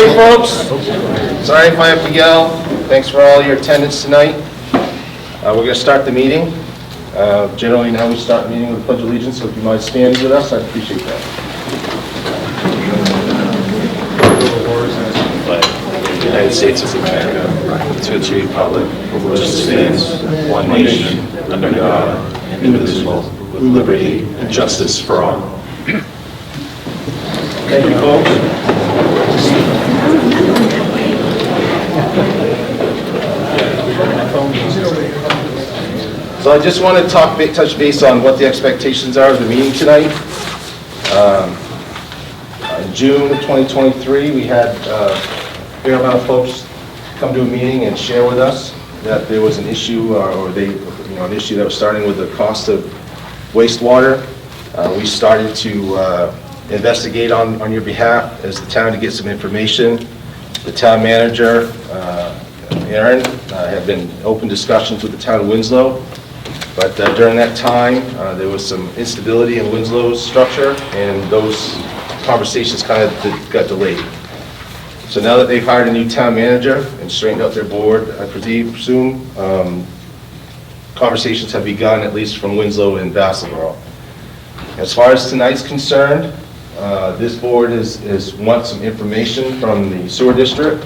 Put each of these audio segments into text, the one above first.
right, folks. Sorry if I have to yell. Thanks for all your attendance tonight. We're going to start the meeting. Generally, now we start the meeting with the Pledge of Allegiance, so if you might stand with us, I'd appreciate that. The United States of America, to the republic for which it stands, one nation, under God, indivisible, with liberty and justice for all. Thank you, folks. So I just want to touch base on what the expectations are of the meeting tonight. In June of 2023, we had a fair amount of folks come to a meeting and share with us that there was an issue, an issue that was starting with the cost of wastewater. We started to investigate on your behalf as the town to get some information. The town manager, Aaron, have been open discussions with the town of Winslow, but during that time there was some instability in Winslow's structure, and those conversations kind of got delayed. So now that they've hired a new town manager and straightened out their board, I presume conversations have begun, at least from Winslow and Vassalboro. As far as tonight's concerned, this board wants some information from the sewer district,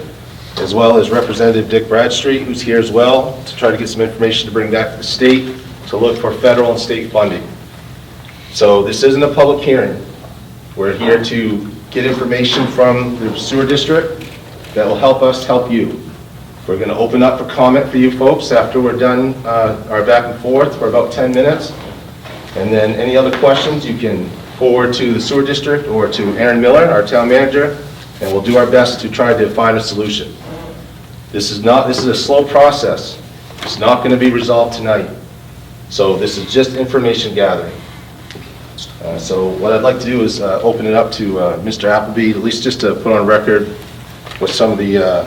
as well as Representative Dick Bradstreet, who's here as well, to try to get some information to bring back to the state to look for federal and state funding. So this isn't a public hearing. We're here to get information from the sewer district that will help us help you. We're going to open up for comment for you folks after we're done our back and forth for about 10 minutes. And then any other questions you can forward to the sewer district or to Aaron Miller, our town manager, and we'll do our best to try to find a solution. This is a slow process. It's not going to be resolved tonight. So this is just information gathering. So what I'd like to do is open it up to Mr. Appleby, at least just to put on record what some of the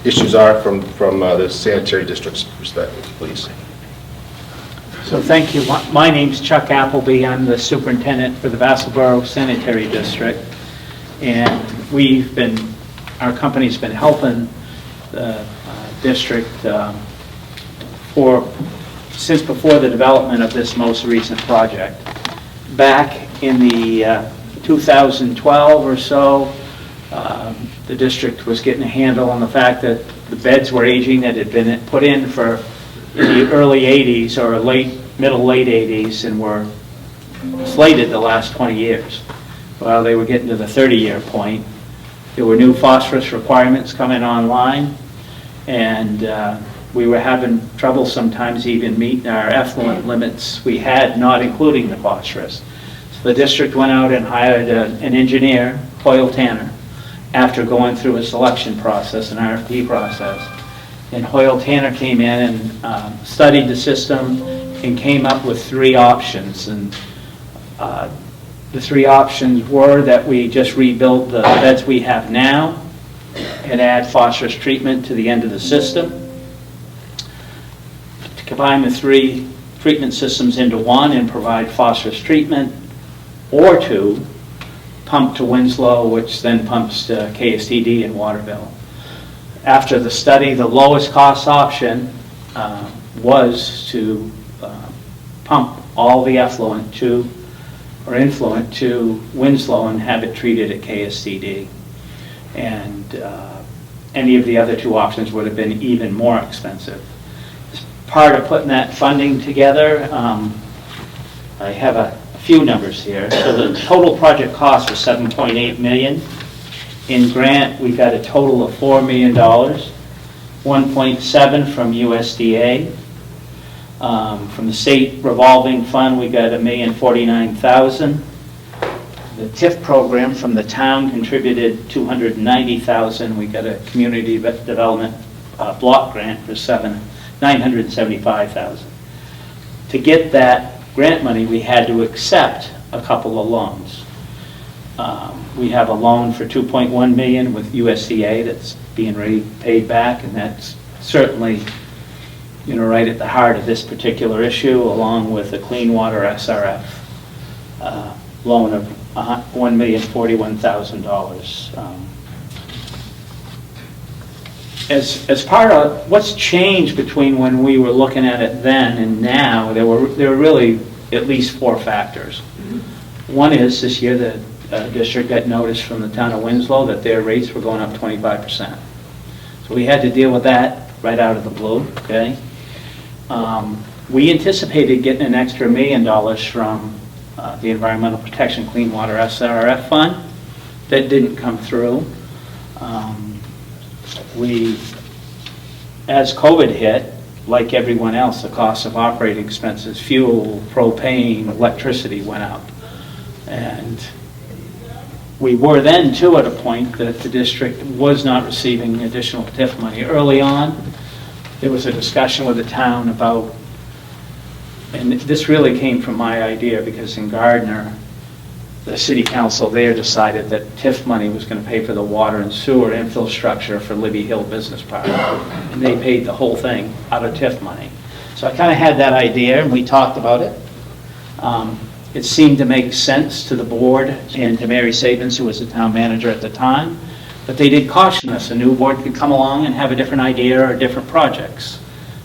issues are from the sanitary district's perspective, please. So thank you. My name's Chuck Appleby. I'm the superintendent for the Vassalboro Sanitary District, and our company's been helping the district since before the development of this most recent project. Back in the 2012 or so, the district was getting a handle on the fact that the beds were aging that had been put in for the early 80s or middle late 80s and were slated the last 20 years. Well, they were getting to the 30-year point. There were new phosphorus requirements coming online, and we were having trouble sometimes even meeting our effluent limits we had, not including the phosphorus. So the district went out and hired an engineer, Hoyle Tanner, after going through a selection process, an RFP process. And Hoyle Tanner came in and studied the system and came up with 3 options. And the 3 options were that we just rebuild the beds we have now and add phosphorus treatment to the end of the system, to combine the 3 treatment systems into one and provide phosphorus treatment, or 2, pump to Winslow, which then pumps to KSTD in Waterville. After the study, the lowest cost option was to pump all the effluent influent to Winslow and have it treated at KSTD. And any of the other 2 options would have been even more expensive. As part of putting that funding together, I have a few numbers here. So the total project cost was $7.8 million. In grant, we got a total of $4 million, 1.7 from USDA. From the state revolving fund, we got $1,049,000. The TIF program from the town contributed $290,000. We got a community development block grant for $975,000. To get that grant money, we had to accept a couple of loans. We have a loan for $2.1 million with USDA that's being paid back, and that's certainly right at the heart of this particular issue, along with a Clean Water SRF loan of $1,041,000. as part of, what's changed between when we were looking at it then and now, there were really at least 4 factors. One is, this year, the district got notice from the town of Winslow that their rates were going up 25%. So we had to deal with that right out of the blue, okay? We anticipated getting an extra $1 million from the Environmental Protection Clean Water SRF fund. That didn't come through. As COVID hit, like everyone else, the cost of operating expenses, fuel, propane, electricity went up. And we were then, too, at a point that the district was not receiving additional TIF money. Early on, there was a discussion with the town about, and this really came from my idea, because in Gardner, the city council there decided that TIF money was going to pay for the water and sewer infrastructure for Libby Hill Business Park. And they paid the whole thing out of TIF money. So I kind of had that idea, and we talked about it. It seemed to make sense to the board and to Mary Sabins, who was the town manager at the time. But they did caution us, a new board could come along and have a different idea or different projects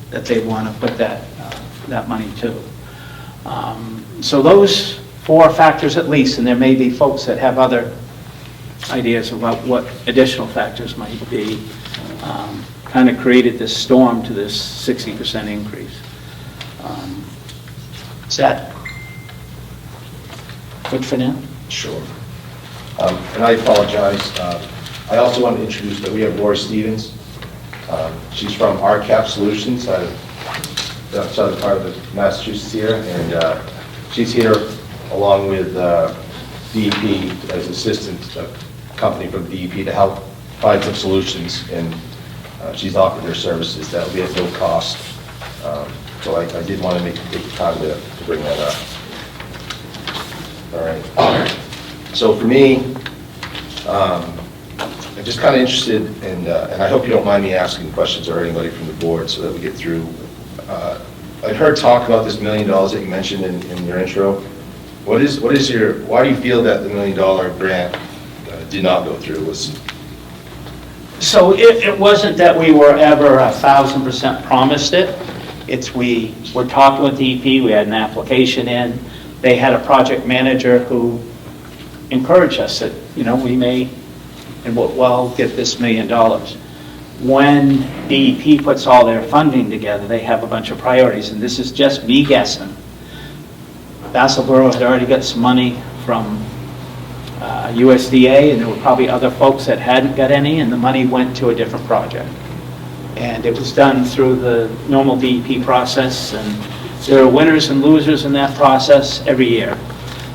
that they want to put that money to. So those 4 factors at least, and there may be folks that have other ideas about what additional factors might be, kind of created this storm to this 60% increase. Is that good for now? Sure. And I apologize. I also want to introduce that we have Laura Stevens. She's from RCAP Solutions, out of the southern part of Massachusetts here, and she's here along with DEP as assistant company from DEP to help find some solutions, and she's offered her services. That will be at no cost. So I did want to take the time to bring that up. All right. So for me, I'm just kind of interested, and I hope you don't mind me asking questions or anybody from the board so that we get through. I've heard talk about this $1 million that you mentioned in your intro. What is your, why do you feel that the $1 million grant did not go through? So it wasn't that we were ever 1,000% promised it. It's we were talking with DEP, we had an application in, they had a project manager who encouraged us that, we may and we'll get this $1 million. When DEP puts all their funding together, they have a bunch of priorities, and this is just me guessing. Vassalboro had already got some money from USDA, and there were probably other folks that hadn't got any, and the money went to a different project. And it was done through the normal DEP process, and there are winners and losers in that process every year.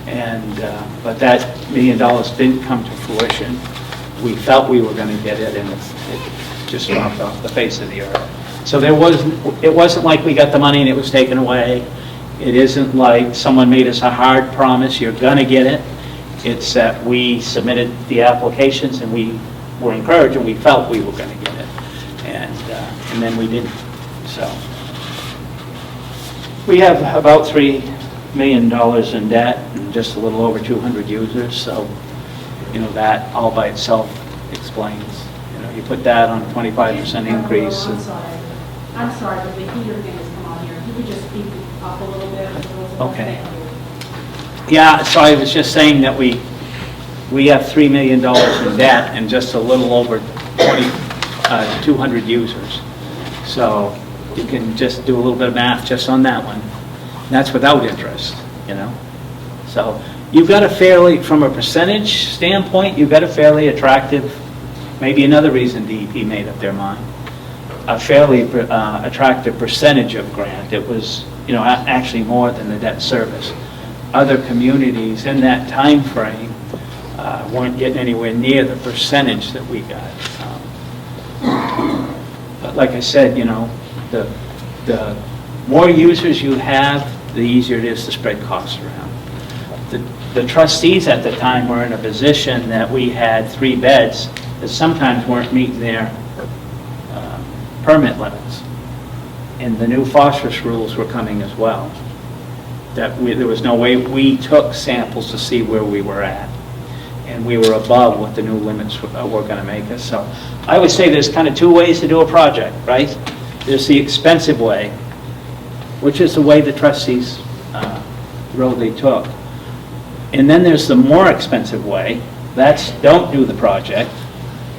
And but that $1 million didn't come to fruition. We felt we were going to get it, and it just dropped off the face of the earth. So it wasn't like we got the money and it was taken away. It isn't like someone made us a hard promise, you're going to get it. It's that we submitted the applications and we were encouraged and we felt we were going to get it. And then we didn't. So we have about $3 million in debt and just a little over 200 users. So, that all by itself explains. You put that on a 25% increase. I'm sorry, but the heater thing has come on here. If you could just speak up a little bit. Okay. Yeah, so I was just saying that we have $3 million in debt and just a little over 200 users. So you can just do a little bit of math just on that one. And that's without interest, So you've got a fairly, from a percentage standpoint, you've got a fairly attractive, maybe another reason DEP made up their mind, a fairly attractive percentage of grant. It was, actually more than the debt service. Other communities in that time frame weren't getting anywhere near the percentage that we got. But like I said, the more users you have, the easier it is to spread costs around. The trustees at the time were in a position that we had 3 beds that sometimes weren't meeting their permit limits. And the new phosphorus rules were coming as well. There was no way we took samples to see where we were at. and we were above what the new limits were going to make us. So I would say there's kind of two ways to do a project, right? There's the expensive way, which is the way the trustees road they took. And then there's the more expensive way. That's don't do the project,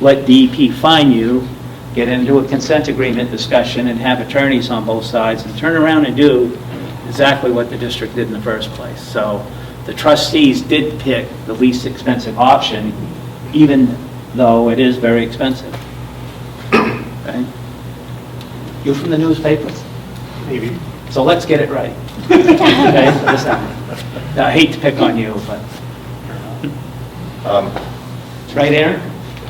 let DEP fine you, get into a consent agreement discussion and have attorneys on both sides and turn around and do exactly what the district did in the first place. So the trustees did pick the least expensive option, even though it is very expensive. Okay? You from the newspaper? Maybe. So let's get it right. Okay? Listen, I hate to pick on you, but, right, Aaron?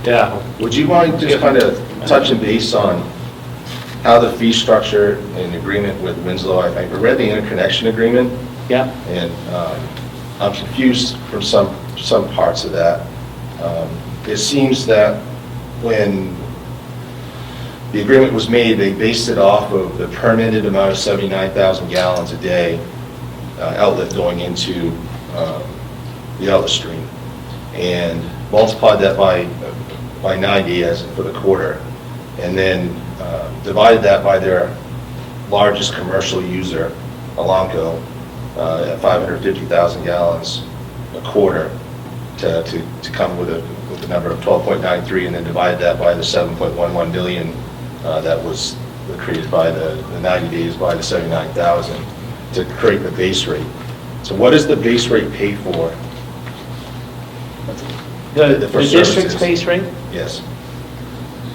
Yeah. Would you mind just kind of touching base on how the fee structure in agreement with Winslow, I read the interconnection agreement, Yeah. and I'm confused from some parts of that. It seems that when the agreement was made, they based it off of the permitted amount of 79,000 gallons a day outlet going into the outlet stream, and multiplied that by 90 as for the quarter, and then divided that by their largest commercial user, Alamco, at 550,000 gallons a quarter to come with a number of 12.93, and then divided that by the 7.11 billion that was created by the 90 days by the 79,000 to create the base rate. So what does the base rate pay for? The For district's services. base rate? Yes.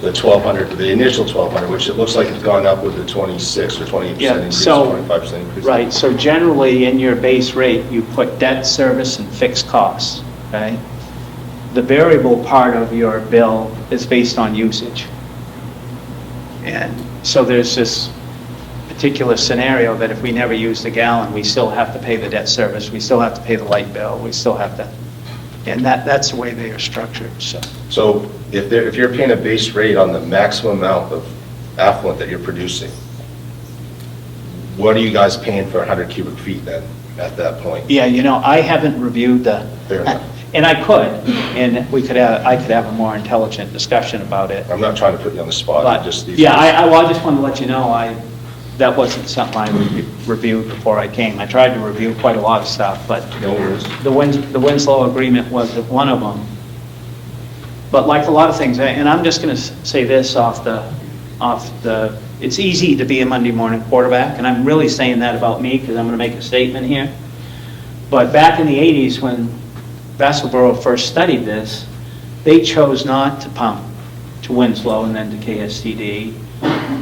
The 1,200, the initial 1,200, which it looks like it's gone up with the 26 or 28% Yeah, increase, so- 25% increase. Right, so generally in your base rate, you put debt service and fixed costs, okay? The variable part of your bill is based on usage. And so there's this particular scenario that if we never used a gallon, we still have to pay the debt service, we still have to pay the light bill, we still have to, and that's the way they are structured, so. So if you're paying a base rate on the maximum amount of affluent that you're producing, what are you guys paying for 100 cubic feet then, at that point? Yeah, you know, I haven't reviewed Fair enough. and I could, and I could have a more intelligent discussion about it. I'm not trying to put you on the spot, But, just these. yeah, I just wanted to let you know, that wasn't something I reviewed before I came. I tried to review quite a lot of stuff, but No worries. the Winslow agreement was one of them. But like a lot of things, and I'm just going to say this off the, it's easy to be a Monday morning quarterback, and I'm really saying that about me because I'm going to make a statement here. But back in the 80s when Vassalboro first studied this, they chose not to pump to Winslow and then to KSTD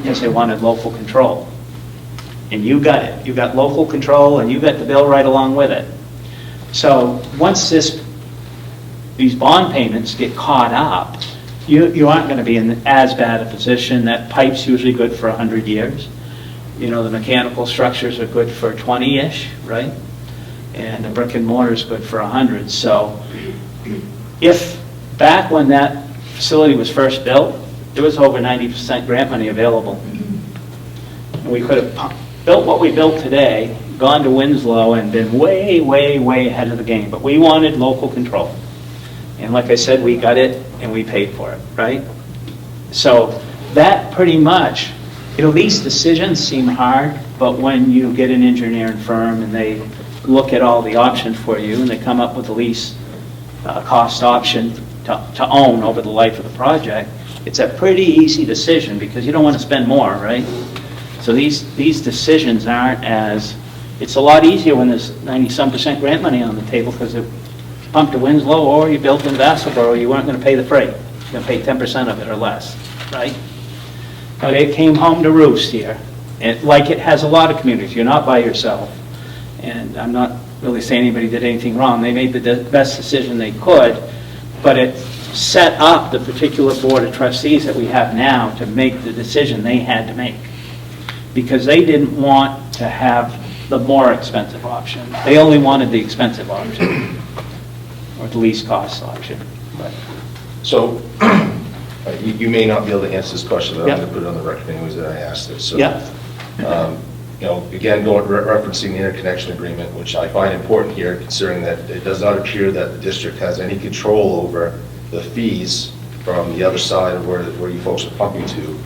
because they wanted local control. And you got it. You got local control and you got the bill right along with it. So once these bond payments get caught up, you aren't going to be in as bad a position. That pipe's usually good for 100 years. You know, the mechanical structures are good for 20-ish, right? And the brick and mortar's good for 100. So if back when that facility was first built, there was over 90% grant money available. And we could have built what we built today, gone to Winslow and been way, way, way ahead of the game. But we wanted local control. And like I said, we got it and we paid for it, right? So that pretty much, these decisions seem hard, but when you get an engineering firm and they look at all the options for you and they come up with the least cost option to own over the life of the project, it's a pretty easy decision because you don't want to spend more, right? So these decisions aren't it's a lot easier when there's 90-some% grant money on the table because if you pumped to Winslow or you built in Vassalboro, you weren't going to pay the freight. You're going to pay 10% of it or less, right? But it came home to roost here, like it has a lot of communities. You're not by yourself. And I'm not really saying anybody did anything wrong. They made the best decision they could, but it set up the particular board of trustees that we have now to make the decision they had to make. Because they didn't want to have the more expensive option. They only wanted the expensive option, or the least cost option. But So you may not be able to answer this question, but I'm Yeah. going to put it on the record anyways that I asked it. So, Yeah. again, referencing the interconnection agreement, which I find important here, considering that it does not appear that the district has any control over the fees from the other side of where you folks are pumping to.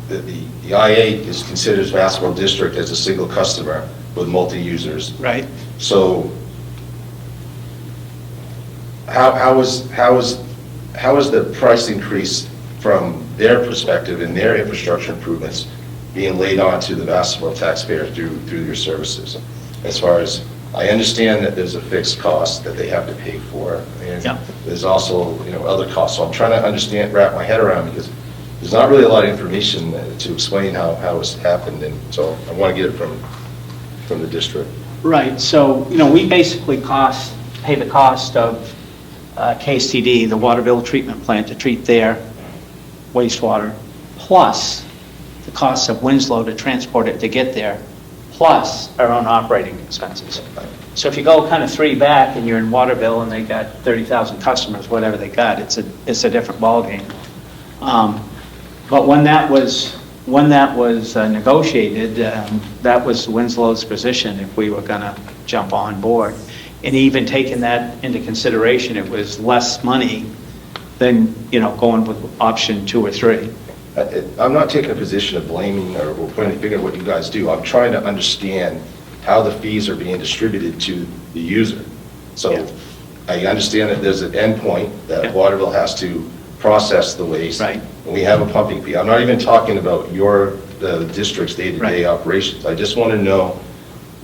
The IA considers Vassalboro District as a single customer with multi-users. Right. So how is the price increase from their perspective and their infrastructure improvements being laid on to the Vassalboro taxpayer through your services? As far as, I understand that there's a fixed cost that they have to pay for, and Yeah. there's also, other costs. So I'm trying to wrap my head around, because there's not really a lot of information to explain how it's happened, and so I want to get it from the district. Right, so, we basically pay the cost of KCD, the Waterville Treatment Plant, to treat their wastewater, plus the cost of Winslow to transport it to get there, plus our own operating expenses. So if you go kind of 3 back and you're in Waterville and they got 30,000 customers, whatever they got, it's a different ballgame. But when that was negotiated, that was Winslow's position if we were going to jump on board. And even taking that into consideration, it was less money than, going with option 2 or 3. I'm not taking a position of blaming or pointing a finger at what you guys do. I'm trying to understand how the fees are being distributed to the user. So Yeah. I understand that there's an endpoint that Yeah. Waterville has to process the waste. Right. And we have a pumping fee. I'm not even talking about the district's day-to-day Right. operations. I just want to know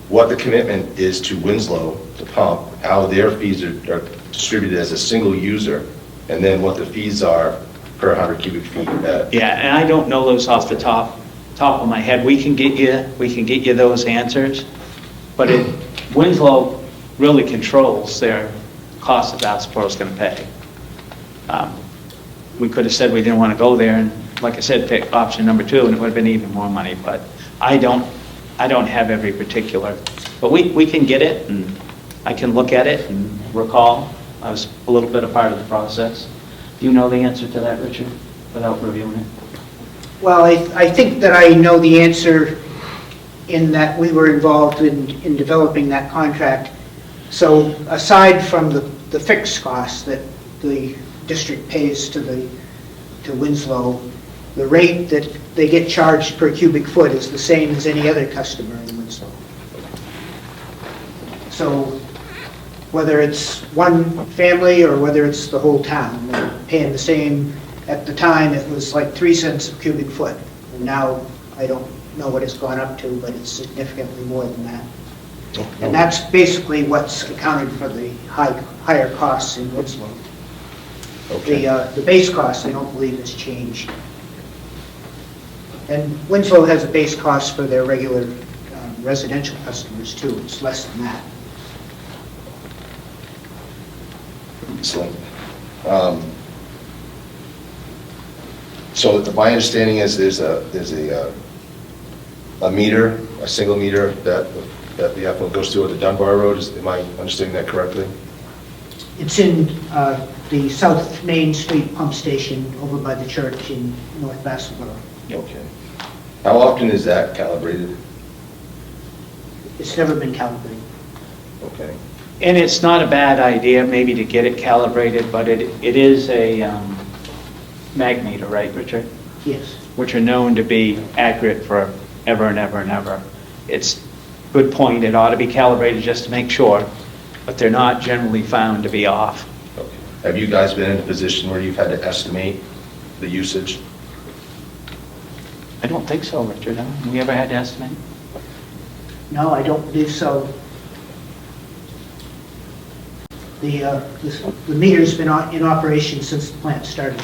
what the commitment is to Winslow to pump, how their fees are distributed as a single user, and then what the fees are per 100 cubic feet. Yeah, and I don't know those off the top of my head. We can get you those answers, but Winslow really controls their cost that Vassalboro's going to pay. We could have said we didn't want to go there, and like I said, pick option number 2, and it would have been even more money. But I don't have every particular. But we can get it, and I can look at it and recall. I was a little bit a part of the process. Do you know the answer to that, Richard, without reviewing it? Well, I think that I know the answer in that we were involved in developing that contract. So aside from the fixed costs that the district pays to Winslow, the rate that they get charged per cubic foot is the same as any other customer in Winslow. So whether it's one family or whether it's the whole town, they're paying the same. At the time, it was like 3 cents a cubic foot. And now, I don't know what it's gone up to, but it's significantly more than that. And that's basically what's accounted for the higher costs in Winslow. Okay. The base cost, I don't believe, has changed. And Winslow has a base cost for their regular residential customers too. It's less than that. Excellent. So my understanding is there's a meter, a single meter that the effluent goes through at the Dunbar Road. Am I understanding that correctly? It's in the South Main Street pump station over by the church in North Vassalboro. Okay. How often is that calibrated? It's never been calibrated. Okay. And it's not a bad idea maybe to get it calibrated, but it is a magmeter, right, Richard? Yes. Which are known to be accurate for ever and ever and ever. It's a good point, it ought to be calibrated just to make sure, but they're not generally found to be off. Okay. Have you guys been in a position where you've had to estimate the usage? I don't think so, Richard. Have we ever had to estimate? No, I don't believe so. The meter's been in operation since the plant started.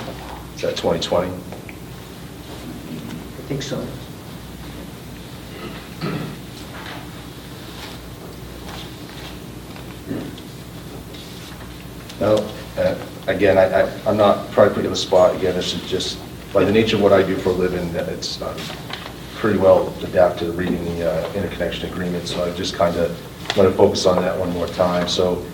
Is that 2020? I think so. No, again, I'm not trying to put you on the spot. Again, this is just, by the nature of what I do for a living, it's pretty well adapted to reading the interconnection agreement, so I just kind of want to focus on that one more time. So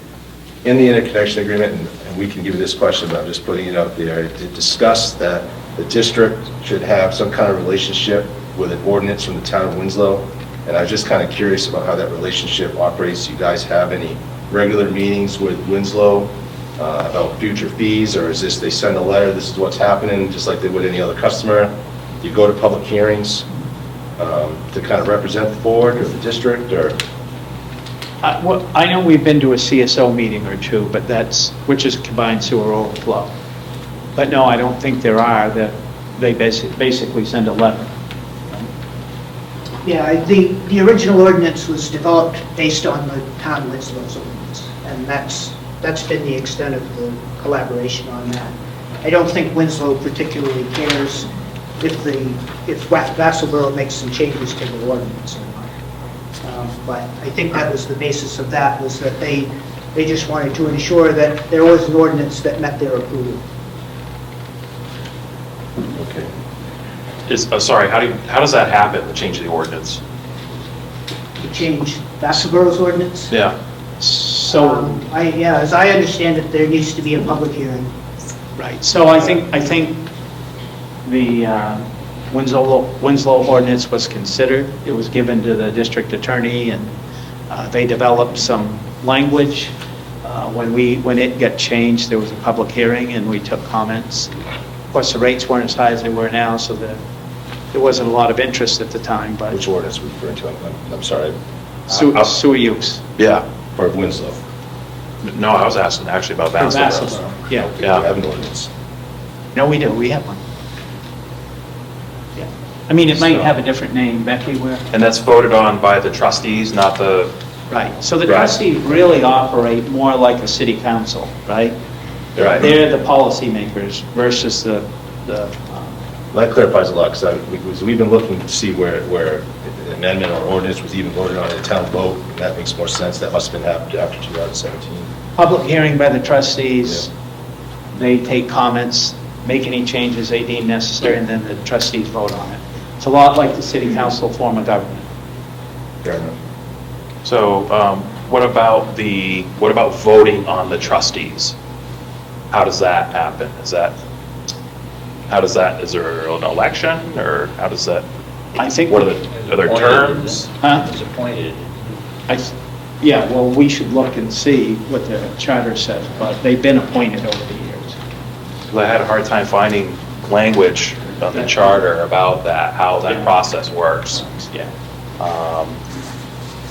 in the interconnection agreement, and we can give you this question, but I'm just putting it out there, it discussed that the district should have some kind of relationship with an ordinance from the town of Winslow, and I was just kind of curious about how that relationship operates. Do you guys have any regular meetings with Winslow about future fees, or is this they send a letter, this is what's happening, just like they would any other customer? Do you go to public hearings to kind of represent the board or the district, or? Well, I know we've been to a CSO meeting or two, but which is combined sewer overflow. But no, I don't think there are, that they basically send a letter. Yeah, the original ordinance was developed based on the town of Winslow's ordinance, and that's been the extent of the collaboration on that. I don't think Winslow particularly cares if Vassalboro makes some changes to the ordinance or not. But I think that was the basis of that, was that they just wanted to ensure that there was an ordinance that met their approval. Okay. Sorry, how does that happen, the change of the ordinance? To change Vassalboro's ordinance? Yeah. So, As I understand it, there needs to be a public hearing. right, so I think the Winslow ordinance was considered. It was given to the district attorney, and they developed some language. When it got changed, there was a public hearing, and we took comments. Of course, the rates weren't as high as they were now, so there wasn't a lot of interest at the time, but Which ordinance are we referring to? I'm sorry. sewer use. Yeah. For Winslow. No, I was asking actually about Vassalboro. Vassalboro, yeah. We have an ordinance. No, we do, we have one. Yeah. I mean, it might have a different name, Becky, where? And that's voted on by the trustees, not the... Right, so the Right. trustees really operate more like a city council, right? Right. They're the policymakers versus the That clarifies a lot, because we've been looking to see where an amendment or ordinance was even voted on in a town vote, and that makes more sense. That must have been happened after 2017. public hearing by the trustees. They take comments, make any changes they deem necessary, and then the trustees vote on it. It's a lot like the city council form of government. Fair enough. So what about voting on the trustees? How does that happen? Is there an election, or how does that, I think. are there terms? Huh? Is appointed. Yeah, well, we should look and see what the charter says, but they've been appointed over the years. 'Cause I had a hard time finding language on the charter about that, how that process works. Yeah.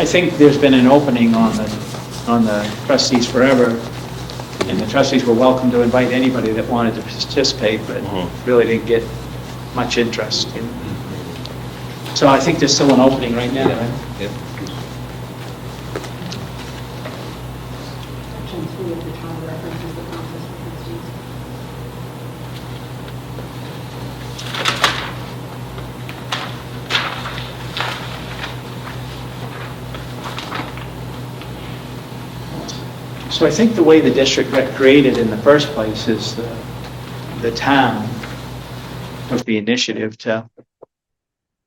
I think there's been an opening on the trustees forever, and the trustees were welcome to invite anybody that wanted to participate, but really didn't get much interest. So I think there's still an opening right now. Right? Yep. Section 3 of the charter references the process for trustees. So I think the way the district got created in the first place is the town took the initiative to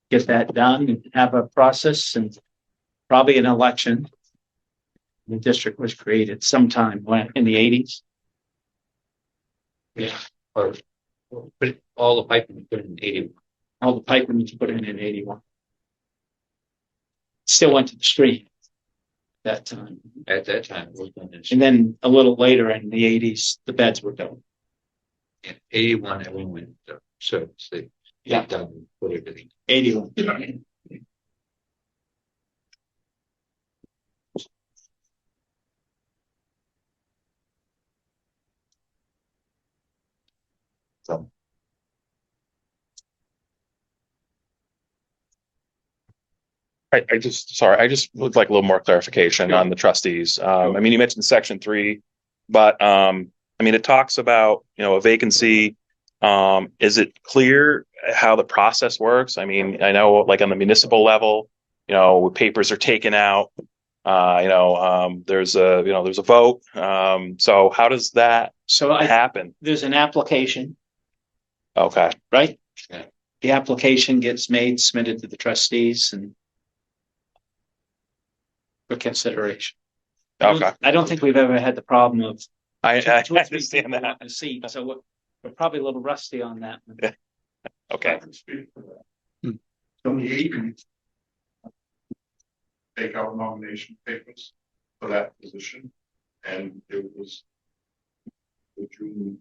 get that done and have a process and probably an election. The district was created sometime in the 80s. Yeah. Or put all the piping put in 81. All the piping was put in 81. Still went to the street that time. At that time, it was done in And then a little later in the 80s, the beds were done. 81. Everyone went to service. They Yeah. done and put everything. 81. So. I just would like a little more clarification on the trustees. I mean, you mentioned section 3, but I mean, it talks about, a vacancy. Is it clear how the process works? I mean, I know like on the municipal level, papers are taken out, there's a vote. So how does that happen? There's an application, Okay. right? Yeah. The application gets made, submitted to the trustees and for consideration. Okay. I don't think we've ever had the problem of I two or three understand people that. want a seat, so we're probably a little rusty on that one. Okay. on the 18th, take out nomination papers for that position, and it was the June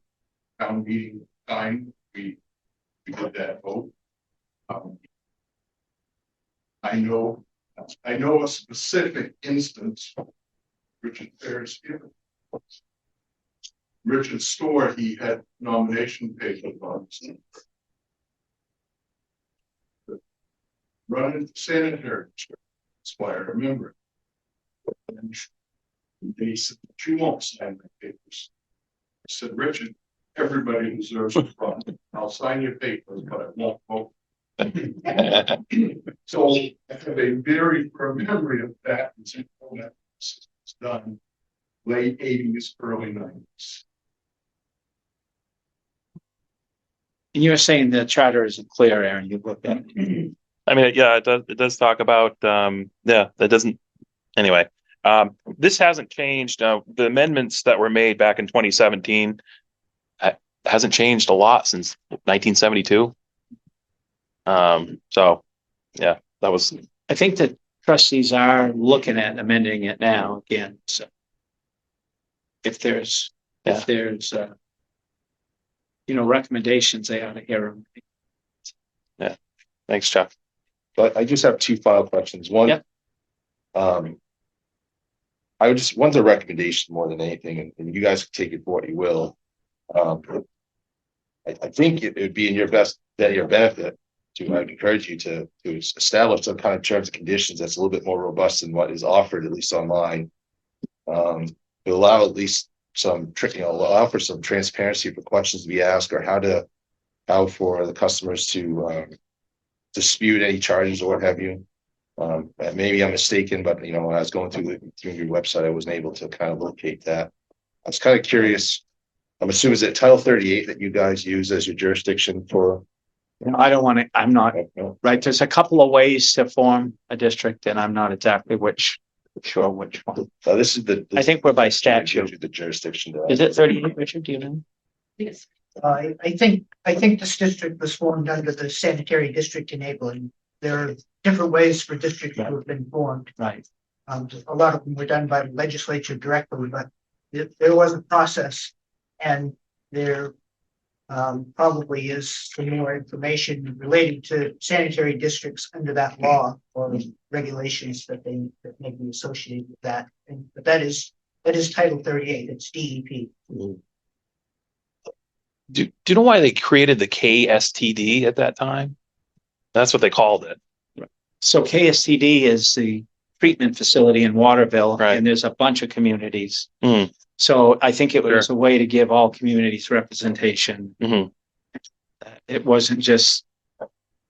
town meeting time, we did that vote. I know a specific instance, Richard Ferris given. Richard's store, he had nomination papers on. Running Sanitary, that's why I remember it. And he said, "She won't sign my papers." I said, "Richard, everybody deserves a problem. I'll sign your papers, but I won't vote." So I have a very firm memory of that. It's done late 80s, early 90s. And you're saying the charter isn't clear, Aaron, you looked at it. I mean, yeah, it does talk about, yeah, that doesn't, anyway. This hasn't changed. The amendments that were made back in 2017 hasn't changed a lot since 1972. So, yeah, that was. I think the trustees are looking at amending it now again, so. If there's, recommendations, they ought to hear them. Yeah, thanks, Chuck. But I just have two final questions. One, Yep. one's a recommendation more than anything, and you guys can take it for what you will. I think it would be in your benefit to encourage you to establish some kind of terms and conditions that's a little bit more robust than what is offered, at least online. To allow at least some allow for some transparency for questions to be asked, or how for the customers to dispute any charges or what have you. Maybe I'm mistaken, but when I was going through your website, I wasn't able to kind of locate that. I was kind of curious. I'm assuming is it Title 38 that you guys use as your jurisdiction for? I don't want to, I'm not, right, there's a couple of ways to form a district, and I'm not exactly sure which one. This is I think we're by statute. The jurisdiction. Is it 38, Richard? Do you know? Yes. I think this district was formed under the Sanitary District Enabling. There are different ways for districts to have been formed. Right. A lot of them were done by the legislature directly, but there was a process, and there probably is some more information relating to sanitary districts under that law or regulations that may be associated with that. But that is Title 38. It's DEP. Do you know why they created the KSTD at that time? That's what they called it. So KSTD is the treatment facility in Waterville, right. And there's a bunch of communities. Mm. So I think it was a way to give all communities representation. Mm-hmm. It wasn't just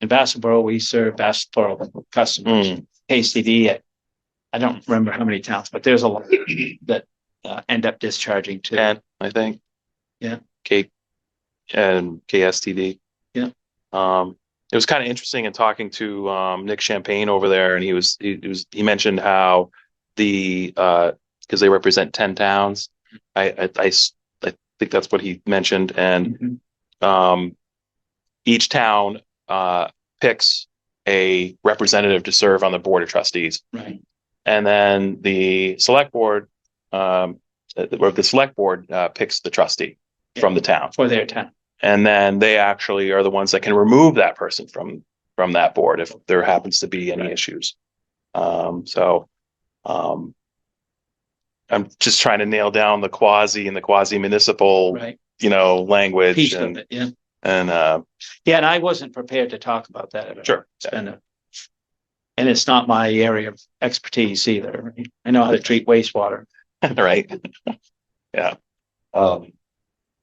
in Vassalboro, we serve Vassalboro customers. KSTD, I don't remember how many towns, but there's a lot that end up discharging too. 10, I think. Yeah. And KSTD. Yeah. It was kind of interesting in talking to Nick Champagne over there, and he mentioned how because they represent 10 towns. I think that's what he mentioned, and each town picks a representative to serve on the board of trustees. Right. And then the select board, picks the trustee from the town For their town. and then they actually are the ones that can remove that person from that board if there happens to be any issues. I'm just trying to nail down the quasi and the quasi municipal, language. Piece and of it, yeah. And and I wasn't prepared to talk about that. Sure. And it's not my area of expertise either. I know how to treat wastewater. Right. Yeah.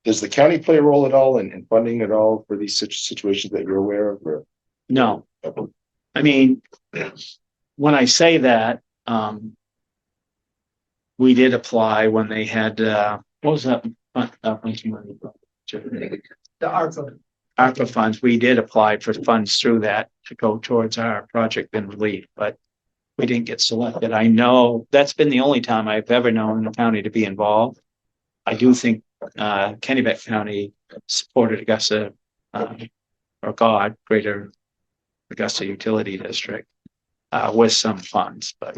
Does the county play a role at all in funding at all for these situations that you're aware of? Or? No. I mean, when I say that, we did apply when they had, what was that? The ARPA funds. We did apply for funds through that to go towards our project in relief, but we didn't get selected. I know that's been the only time I've ever known the county to be involved. I do think Kennebec County supported Augusta, or God, Greater Augusta Utility District, with some funds, but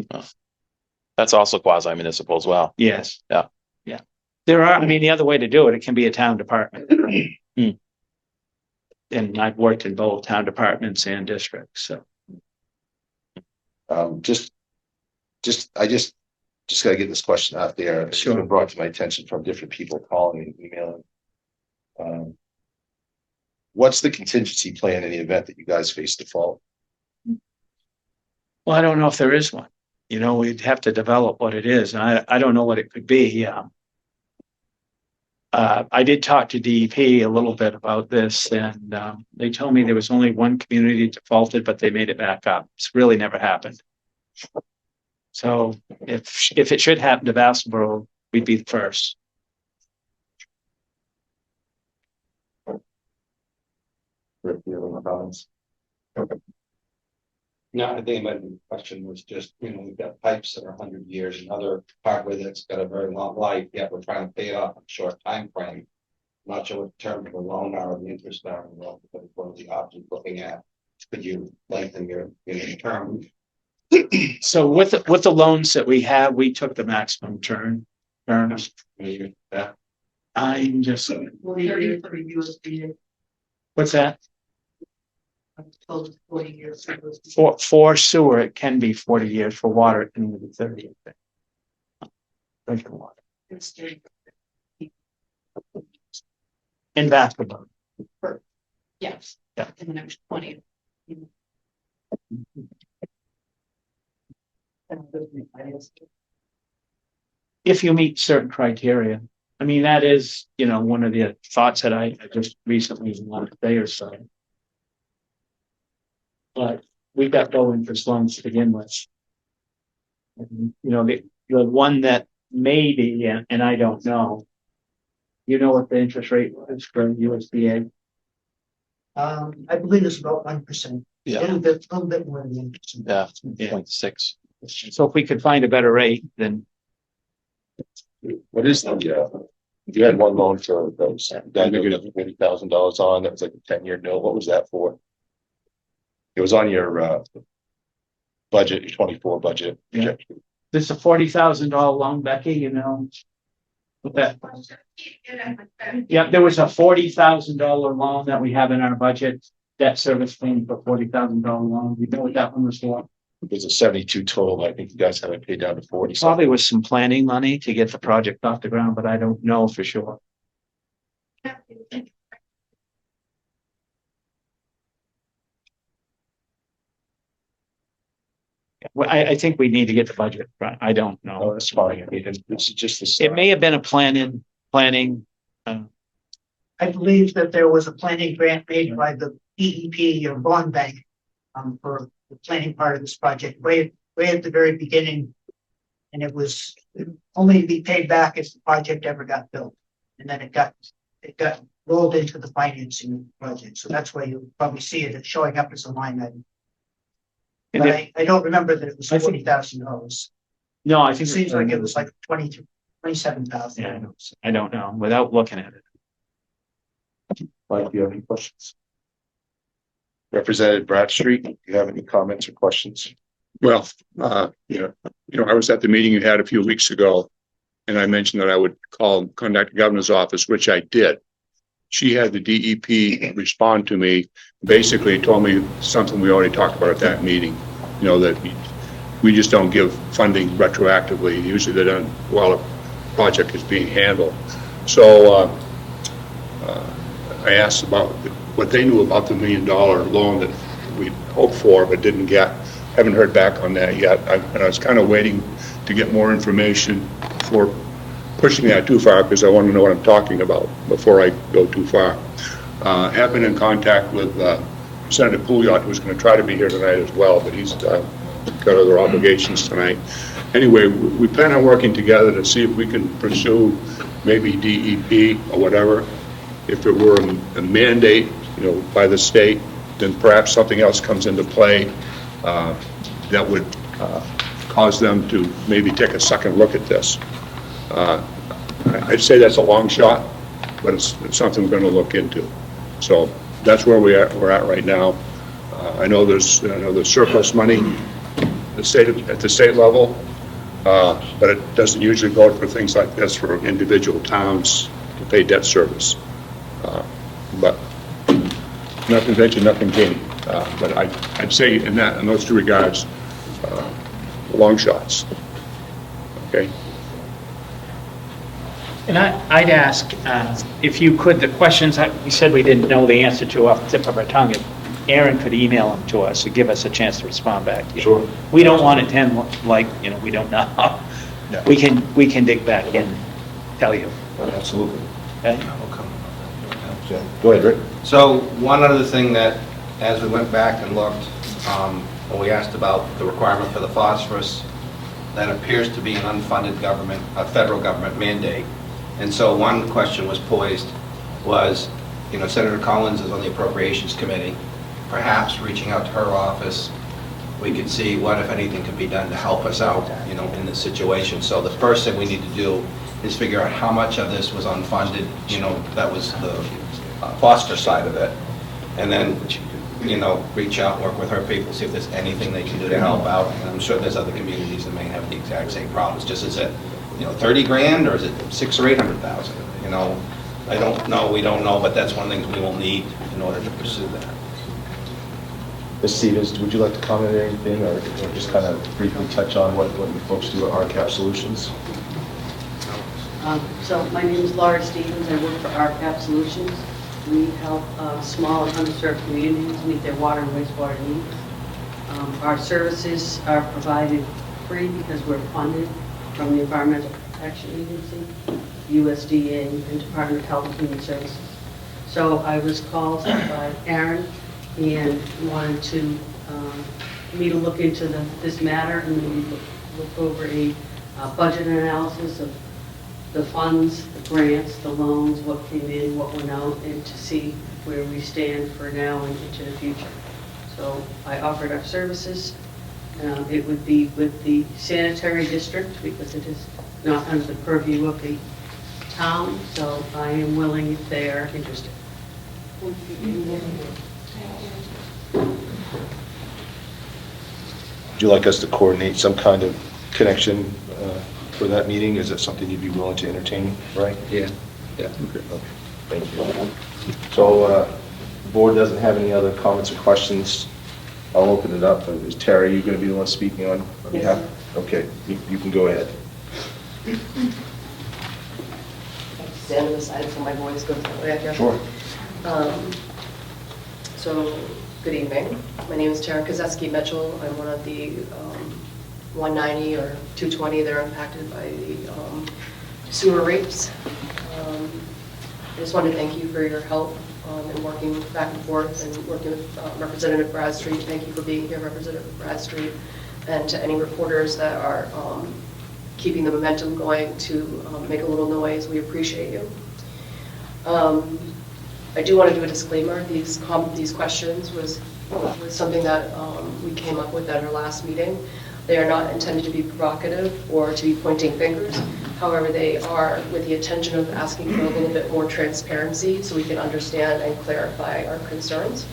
That's also quasi municipal as well. yes. Yeah. Yeah. There are, I mean, the other way to do it, it can be a town department. Hmm. And I've worked in both town departments and districts, so. I just gotta get this question out there. It's Sure. been brought to my attention from different people calling and emailing. What's the contingency plan in the event that you guys face default? Well, I don't know if there is one. You know, we'd have to develop what it is, and I don't know what it could be. I did talk to DEP a little bit about this, and they told me there was only one community defaulted, but they made it back up. It's really never happened. So if it should happen to Vassalboro, we'd be the first. Rick, do you have any comments? No, I think the question was just, we've got pipes that are 100 years, another hardware that's got a very long life, yet we're trying to pay it off in a short time frame. Not sure what the term of the loan are or the interest are, but one of the options looking at, could you lengthen your term? So with the loans that we have, we took the maximum terms. Yeah. I'm just, 40 years for USDA. what's that? Told 40 years. For sewer, it can be 40 years. For water, it can be 30. I think. Drinking water. In Vassalboro. Yes. Yeah. In the next 20. If you meet certain criteria. I mean, that is, one of the thoughts that I just recently in the last day or so. But we got low interest loans to begin with. And, the one that maybe, and I don't know. You know what the interest rate was for USDA? I believe it's about 1%. Yeah. A little bit more than 1%. Yeah. Yeah. 0.6. So if we could find a better rate, then What is the, you had one loan for those, $40,000 on, that was like a 10-year note. What was that for? It was on your, budget, your 24 budget. Yeah. this is a $40,000 loan, Becky, With that, yeah, there was a $40,000 loan that we have in our budget, debt service thing for $40,000 loan. You know what that one was for? It was a 72 total. I think you guys haven't paid down to 40. Probably was some planning money to get the project off the ground, but I don't know for sure. Well, I think we need to get the budget right. I don't know. Oh, that's fine. I mean, this is just the. It may have been a planning. I believe that there was a planning grant made by the DEP or bond bank for the planning part of this project, way at the very beginning. And it was only to be paid back if the project ever got built. And then it got rolled into the financing budget. So that's why you'll probably see it showing up as a line item. And But if, I don't remember that it was I think- $40,000. no, I It think seems like it was like 27,000. Yeah, I don't know without looking at it. Mike, do you have any questions? Representative Bradstreet, do you have any comments or questions? Well, I was at the meeting you had a few weeks ago, and I mentioned that I would contact the governor's office, which I did. She had the DEP respond to me, basically told me something we already talked about at that meeting, that we just don't give funding retroactively. Usually they're done while a project is being handled. So I asked about what they knew about the $1 million loan that we hoped for but didn't get. Haven't heard back on that yet. And I was kind of waiting to get more information before pushing that too far, because I want to know what I'm talking about before I go too far. Have been in contact with Senator Pouliot, who's going to try to be here tonight as well, but he's got other obligations tonight. Anyway, we plan on working together to see if we can pursue maybe DEP or whatever. If it were a mandate, by the state, then perhaps something else comes into play that would cause them to maybe take a second look at this. I'd say that's a long shot, but it's something we're going to look into. So that's where we're at right now. I know there's surplus money at the state level, but it doesn't usually go for things like this for individual towns to pay debt service. But nothing ventured, nothing gained. But I'd say in those two regards, long shots. Okay. And I'd ask, if you could, the questions we said we didn't know the answer to off the tip of our tongue, if Aaron could email them to us to give us a chance to respond back to you. Sure. We don't want it to end like, we don't know. No. We can dig back in, tell you. Absolutely. Okay? Yeah. Go ahead, Rick. So one other thing that, as we went back and looked, when we asked about the requirement for the phosphorus, that appears to be an unfunded a federal government mandate. And so one question was poised was, Senator Collins is on the Appropriations Committee, perhaps reaching out to her office, we could see what, if anything, could be done to help us out, in this situation. So the first thing we need to do is figure out how much of this was unfunded, that was the phosphorus side of it. And then, reach out, work with her people, see if there's anything they can do to help out. And I'm sure there's other communities that may have the exact same problems. Just is it, 30 grand or is it 600,000 or 800,000? I don't know, we don't know, but that's one of the things we will need in order to pursue that. Ms. Stevens, would you like to comment on anything or just kind of briefly touch on what you folks do at RCAP Solutions? So my name is Laura Stevens. I work for RCAP Solutions. We help small and underserved communities meet their water and wastewater needs. Our services are provided free because we're funded from the Environmental Protection Agency, USDA, and Department of Health and Human Services. So I was called by Aaron and wanted to me to look into this matter and maybe look over a budget analysis of the funds, the grants, the loans, what came in, what went out, and to see where we stand for now and into the future. So I offered our services. It would be with the Sanitary District because it is not under the purview of the town, so I am willing if they are interested. Would you like us to coordinate some kind of connection for that meeting? Is that something you'd be willing to entertain, right? Yeah. Okay. Thank you. So the board doesn't have any other comments or questions. I'll open it up. Is Terry, you going to be the one speaking on behalf? Okay, you can go ahead. Stand to the side so my voice goes that way, I guess. Sure. So, good evening. My name is Tara Kozeski-Mitchell. I'm one of the 190 or 220 that are impacted by the sewer rates. I just wanted to thank you for your help in working back and forth and working with Representative Bradstreet. Thank you for being here, Representative Bradstreet, and to any reporters that are keeping the momentum going to make a little noise. We appreciate you. I do want to do a disclaimer. These questions was something that we came up with at our last meeting. They are not intended to be provocative or to be pointing fingers. However, they are with the intention of asking for a little bit more transparency so we can understand and clarify our concerns.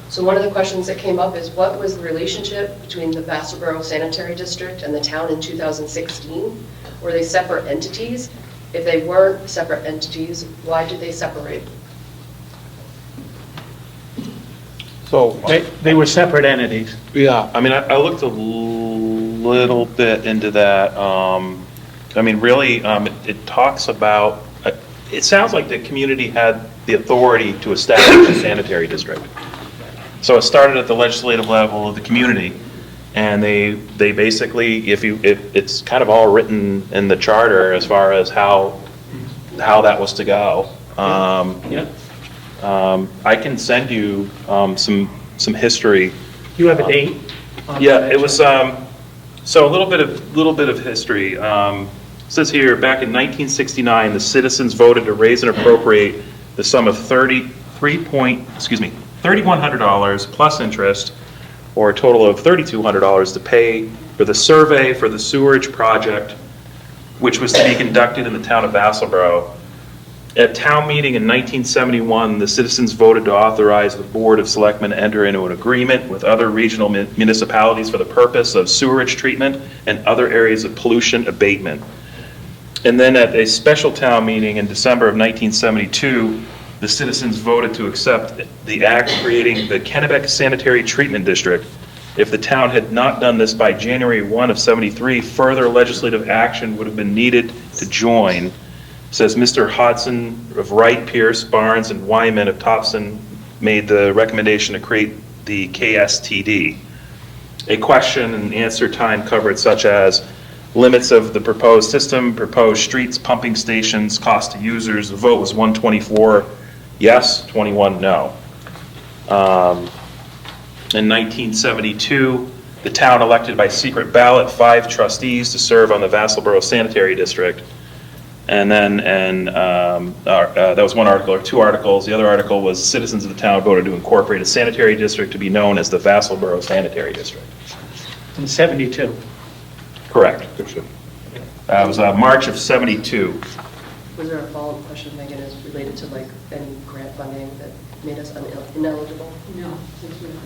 So one of the questions that came up is, what was the relationship between the Vassalboro Sanitary District and the town in 2016? Were they separate entities? If they were separate entities, why did they separate? So, They were separate entities. yeah, I mean, I looked a little bit into that. I mean, really, it talks about, it sounds like the community had the authority to establish a sanitary district. So it started at the legislative level of the community, and they basically, it's kind of all written in the charter as far as how that was to go. Yeah. I can send you some history. You have a date? on Yeah, that? it was so a little bit of history. It says here, back in 1969, the citizens voted to raise and appropriate the sum of $3,100 plus interest, or a total of $3,200 to pay for the survey for the sewerage project, which was to be conducted in the town of Vassalboro. At town meeting in 1971, the citizens voted to authorize the Board of Selectmen to enter into an agreement with other regional municipalities for the purpose of sewerage treatment and other areas of pollution abatement. And then at a special town meeting in December of 1972, the citizens voted to accept the act creating the Kennebec Sanitary Treatment District. If the town had not done this by January 1 of 73, further legislative action would have been needed to join. Says Mr. Hodson of Wright, Pierce, Barnes, and Wyman of Thompson made the recommendation to create the KSTD. A question and answer time covered such as limits of the proposed system, proposed streets, pumping stations, cost to users. The vote was 124 yes, 21 no. In 1972, the town elected by secret ballot 5 trustees to serve on the Vassalboro Sanitary District. And then, that was one article, or 2 articles. The other article was citizens of the town voted to incorporate a sanitary district to be known as the Vassalboro Sanitary District. In 72. Correct. It was March of 72. Was there a follow-up question, Megan, is related to like any grant funding that made us ineligible? No, since we're not.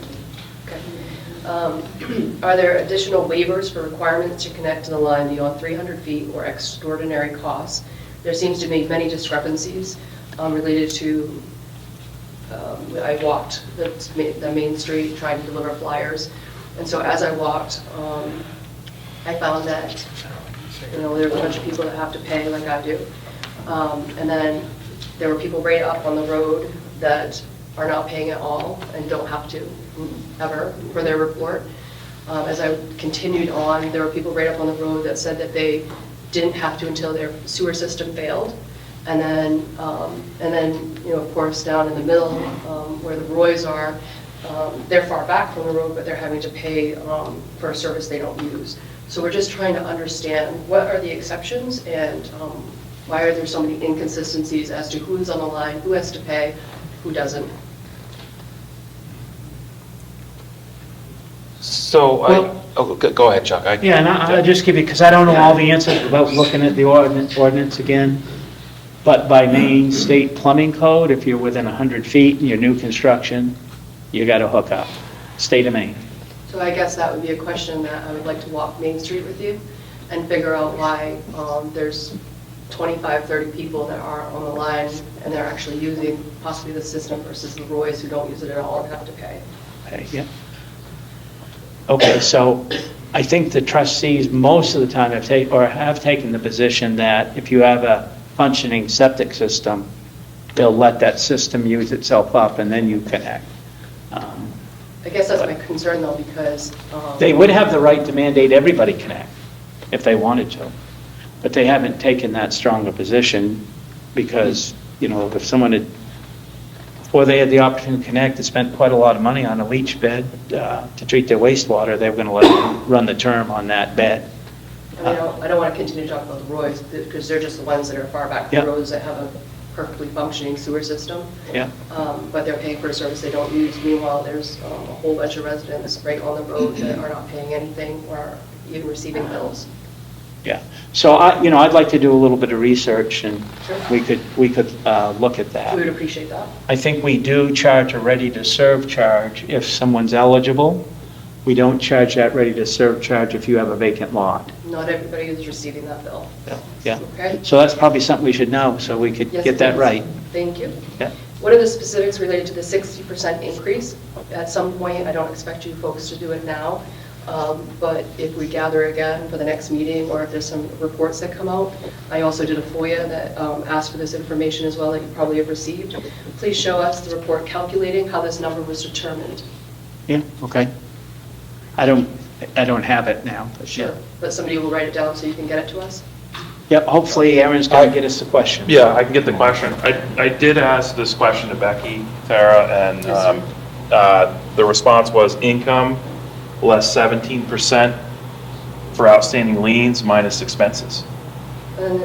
Okay. Are there additional waivers for requirements to connect to the line beyond 300 feet or extraordinary costs? There seems to be many discrepancies related to, I walked the main street trying to deliver flyers. And so as I walked, I found that, there's a bunch of people that have to pay like I do. And then there were people right up on the road that are not paying at all and don't have to ever for their report. As I continued on, there were people right up on the road that said that they didn't have to until their sewer system failed. And then, of course, down in the middle where the Roys are, they're far back from the road, but they're having to pay for a service they don't use. So we're just trying to understand what are the exceptions and why are there so many inconsistencies as to who's on the line, who has to pay, who doesn't. So, go ahead, Chuck. Yeah, and I'll just give you, because I don't know all the answers without looking at the ordinance again. But by Maine State Plumbing Code, if you're within 100 feet in your new construction, you got to hook up. State of Maine. So I guess that would be a question that I would like to walk Main Street with you and figure out why there's 25, 30 people that are on the line and they're actually using possibly the system versus the Roys who don't use it at all and have to pay. Okay, yeah. Okay, so I think the trustees most of the time have taken the position that if you have a functioning septic system, they'll let that system use itself up and then you connect. I guess that's my concern though, because They would have the right to mandate everybody connect if they wanted to, but they haven't taken that stronger position because, if someone had, before they had the opportunity to connect, they spent quite a lot of money on a leach bed to treat their wastewater. They were going to let them run the term on that bed. I don't want to continue to talk about the Roys because they're just the ones that are far back from Yeah. the roads that have a perfectly functioning sewer system. Yeah. But they're paying for a service they don't use. Meanwhile, there's a whole bunch of residents right on the road that are not paying anything or even receiving bills. Yeah. So I'd like to do a little bit of research and Sure. we could look at that. We would appreciate that. I think we do charge a ready-to-serve charge if someone's eligible. We don't charge that ready-to-serve charge if you have a vacant lot. Not everybody is receiving that bill. Yeah. Okay? So that's probably something we should know, so we could Yes, get that please. right. Thank you. Yeah. What are the specifics related to the 60% increase? At some point, I don't expect you folks to do it now, but if we gather again for the next meeting, or if there's some reports that come out, I also did a FOIA that asked for this information as well that you probably have received. Please show us the report calculating how this number was determined. Yeah, okay. I don't have it now, but yeah. But somebody will write it down so you can get it to us? Yep, hopefully Aaron's going to get us the question. Yeah, I can get the question. I did ask this question to Becky, Tara, and the response was income less 17% for outstanding liens minus expenses. And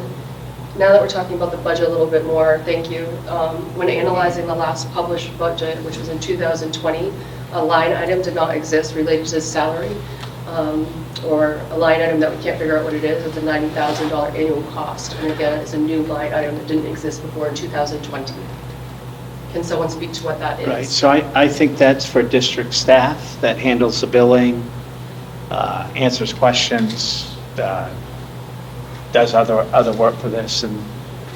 now that we're talking about the budget a little bit more, thank you. When analyzing the last published budget, which was in 2020, a line item did not exist related to salary. or a line item that we can't figure out what it is, it's a $90,000 annual cost. And again, it's a new line item that didn't exist before in 2020. Can someone speak to what that is? Right, so I think that's for district staff that handles the billing, answers questions, does other work for this, and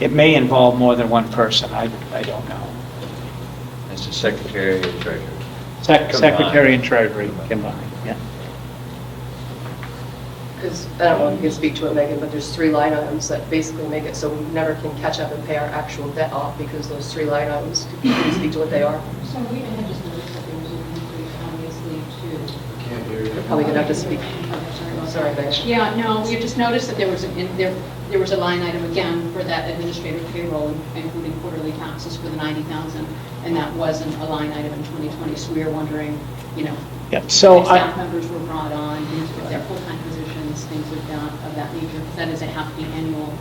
it may involve more than one person, I don't know. As the secretary and treasurer. Secretary and treasury combined, yeah. Because, I don't know if you can speak to it, Megan, but there's 3 line items that basically make it so we never can catch up and pay our actual debt off because those 3 line items, can you speak to what they are? So we had just noticed that there was an increase, obviously, to. You're probably gonna have to speak. Sorry, Megan. Yeah, no, we just noticed that there was a line item again for that administrative payroll, including quarterly taxes for the 90,000, and that wasn't a line item in 2020, so we were wondering, you know, Yeah, so if staff members were brought on, if they're full-time positions, things of that nature, because that is a hefty annual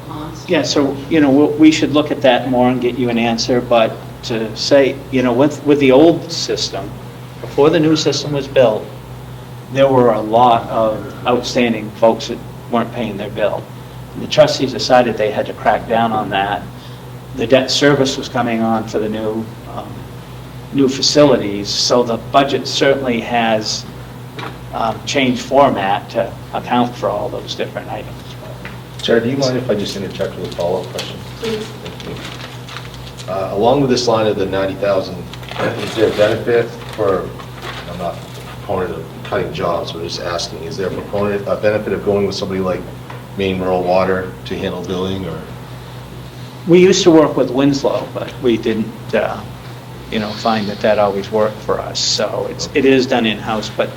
cost. Yeah, so, you know, we should look at that more and get you an answer, but to say, you know, with the old system, before the new system was built, there were a lot of outstanding folks that weren't paying their bill. And the trustees decided they had to crack down on that. The debt service was coming on for the new facilities, so the budget certainly has changed format to account for all those different items. Chair, do you mind if I just interject with a follow-up question? Please. Thank you. Along with this line of the 90,000, is there a benefit for, I'm not a proponent of cutting jobs, but just asking, is there a benefit of going with somebody like Maine Rural Water to handle billing, or? We used to work with Winslow, but we didn't, you know, find that always worked for us. So it is done in-house, but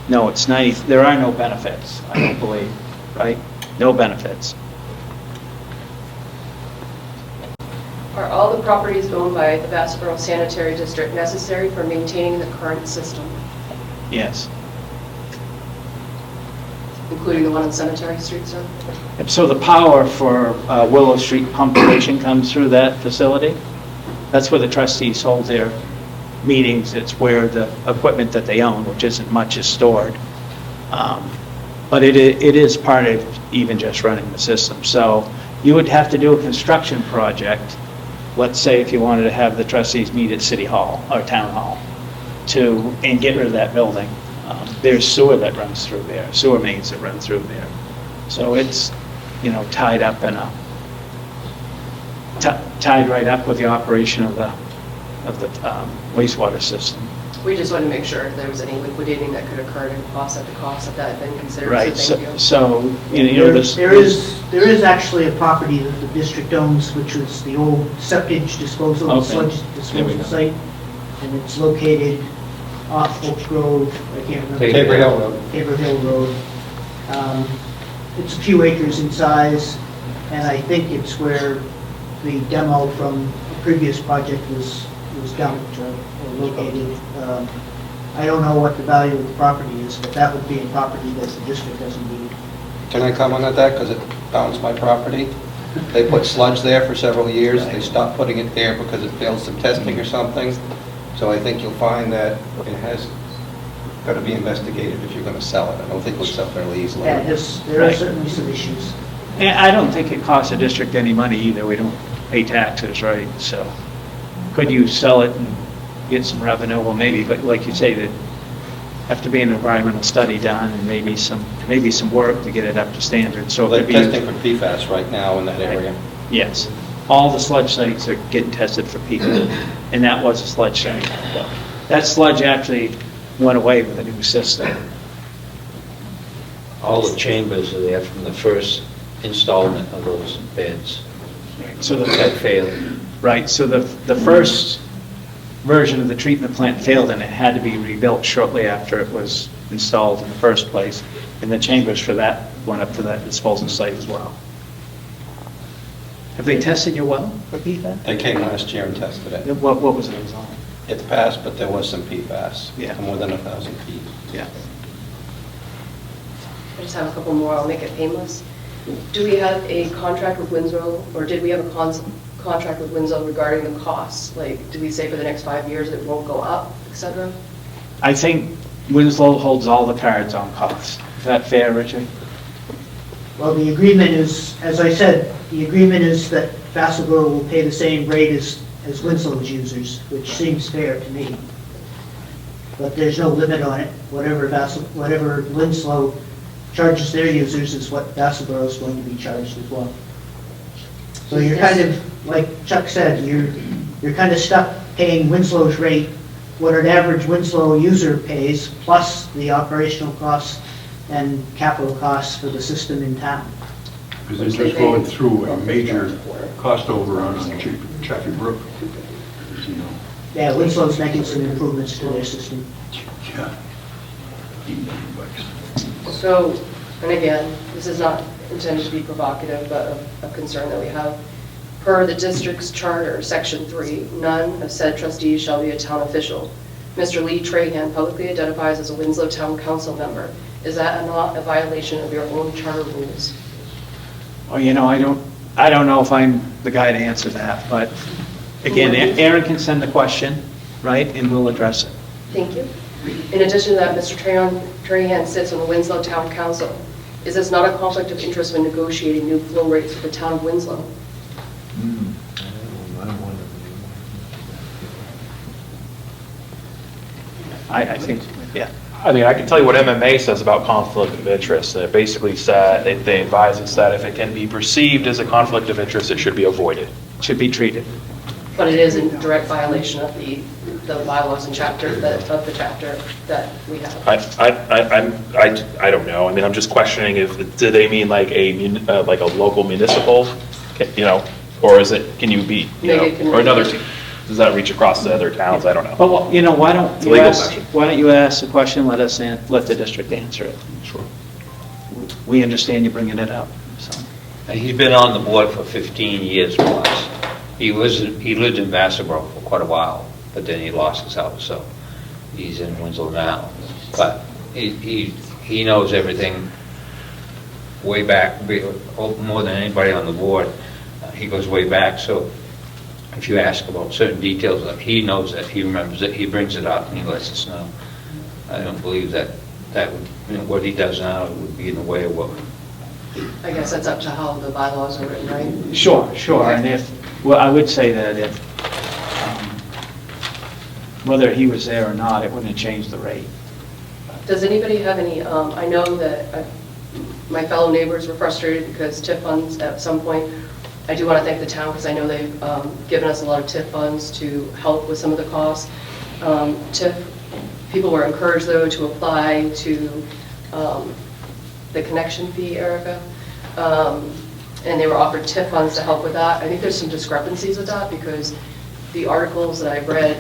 no, it's nice. There are no benefits, I don't believe, right? No benefits. Are all the properties owned by the Vassalboro Sanitary District necessary for maintaining the current system, Yes. including the one on Sanitary Street, sir? And so the power for Willow Street pump station comes through that facility. That's where the trustees hold their meetings. It's where the equipment that they own, which isn't much, is stored. But it is part of even just running the system. So you would have to do a construction project, let's say if you wanted to have the trustees meet at City Hall or Town Hall, and get rid of that building. There's sewer that runs through there, sewer mains that run through there. So it's, you know, tied up in tied right up with the operation of the wastewater system. We just wanted to make sure if there was any liquidating that could occur to offset the cost of that had been considered. Right, So thank you. so you know, There is actually a property that the district owns, which was the old septic disposal, Okay. sludge There we disposal go. site, and it's located off Oak Grove, I can't remember. Tabor Hill Road. Tabor Hill Road. It's a few acres in size, and I think it's where the demo from a previous project was dumped or located. I don't know what the value of the property is, but that would be a property that the district doesn't need. Can I comment on that, because it bounced my property? They put sludge there for several years, they stopped putting it there because it failed some testing or something. So I think you'll find that it has got to be investigated if you're going to sell it. I don't think we'll sell it fairly easily. Yeah, there are certainly some issues. And I don't think it costs the district any money either. We don't pay taxes, right? So could you sell it and get some revenue? Well, maybe, but like you say, there have to be an environmental study done and maybe some work to get it up to standard. So They're it could be testing for PFAS right now in that area. Yes. All the sludge sites are getting tested for PFAS, and that was a sludge site. That sludge actually went away with the new system. All the chambers are there from the first installment of those beds So that failed. Right, so the first version of the treatment plant failed, and it had to be rebuilt shortly after it was installed in the first place. And the chambers for that went up to that disposal site as well. Have they tested your well for PFAS? They came last year and tested it. What was the result? It passed, but there was some PFAS. Yeah. More than 1,000 feet. Yeah. I just have a couple more, I'll make it painless. Do we have a contract with Winslow, or did we have a contract with Winslow regarding the costs? Like, did we say for the next 5 years it won't go up, et cetera? I think Winslow holds all the cards on costs. Is that fair, Richard? Well, the agreement is, as I said, the agreement is that Vassalboro will pay the same rate as Winslow's users, which seems fair to me. But there's no limit on it. Whatever Winslow charges their users is what Vassalboro is going to be charged as well. So you're kind of, like Chuck said, you're kind of stuck paying Winslow's rate, what an average Winslow user pays, plus the operational costs and capital costs for the system in town. Because they're just going through a major cost overrun on Chaffee Brook. You know, Yeah, Winslow's making some improvements to their system. yeah. So, and again, this is not intended to be provocative, but a concern that we have. Per the district's charter, section 3, none of said trustees shall be a town official. Mr. Lee Trahan publicly identifies as a Winslow Town Council member. Is that not a violation of your own charter rules? Well, you know, I don't know if I'm the guy to answer that, but again, Aaron can send the question, right, and we'll address it. Thank you. In addition to that, Mr. Trahan sits on the Winslow Town Council. Is this not a conflict of interest when negotiating new flow rates for the town of Winslow? I think, yeah. I mean, I can tell you what MMA says about conflict of interest. It basically said, they advise us that if it can be perceived as a conflict of interest, it should be avoided. Should be treated. But it is in direct violation of the bylaws and chapter, of the chapter that we have. I don't know. I mean, I'm just questioning if, do they mean like like a local municipal, you know, or is it, can you be, you know, or another team? Does that reach across to other towns? I don't know. Well, you know, why don't It's a you legal ask, question. why don't you ask the question, let the district answer it. Sure. We understand you bringing it up, so. He's been on the board for 15 years plus. He lived in Vassalboro for quite a while, but then he lost his house, so he's in Winslow now. But he knows everything way back, more than anybody on the board. He goes way back, so if you ask about certain details, he knows that, he remembers it, he brings it up and he lets us know. I don't believe that would, you know, what he does now would be in the way of what. I guess that's up to how the bylaws are written, right? Sure, and well, I would say that if, whether he was there or not, it wouldn't have changed the rate. Does anybody have any, I know that my fellow neighbors were frustrated because TIF funds at some point, I do want to thank the town because I know they've given us a lot of TIF funds to help with some of the costs. TIF, people were encouraged though to apply to the connection fee, Erica, and they were offered TIF funds to help with that. I think there's some discrepancies with that because the articles that I've read,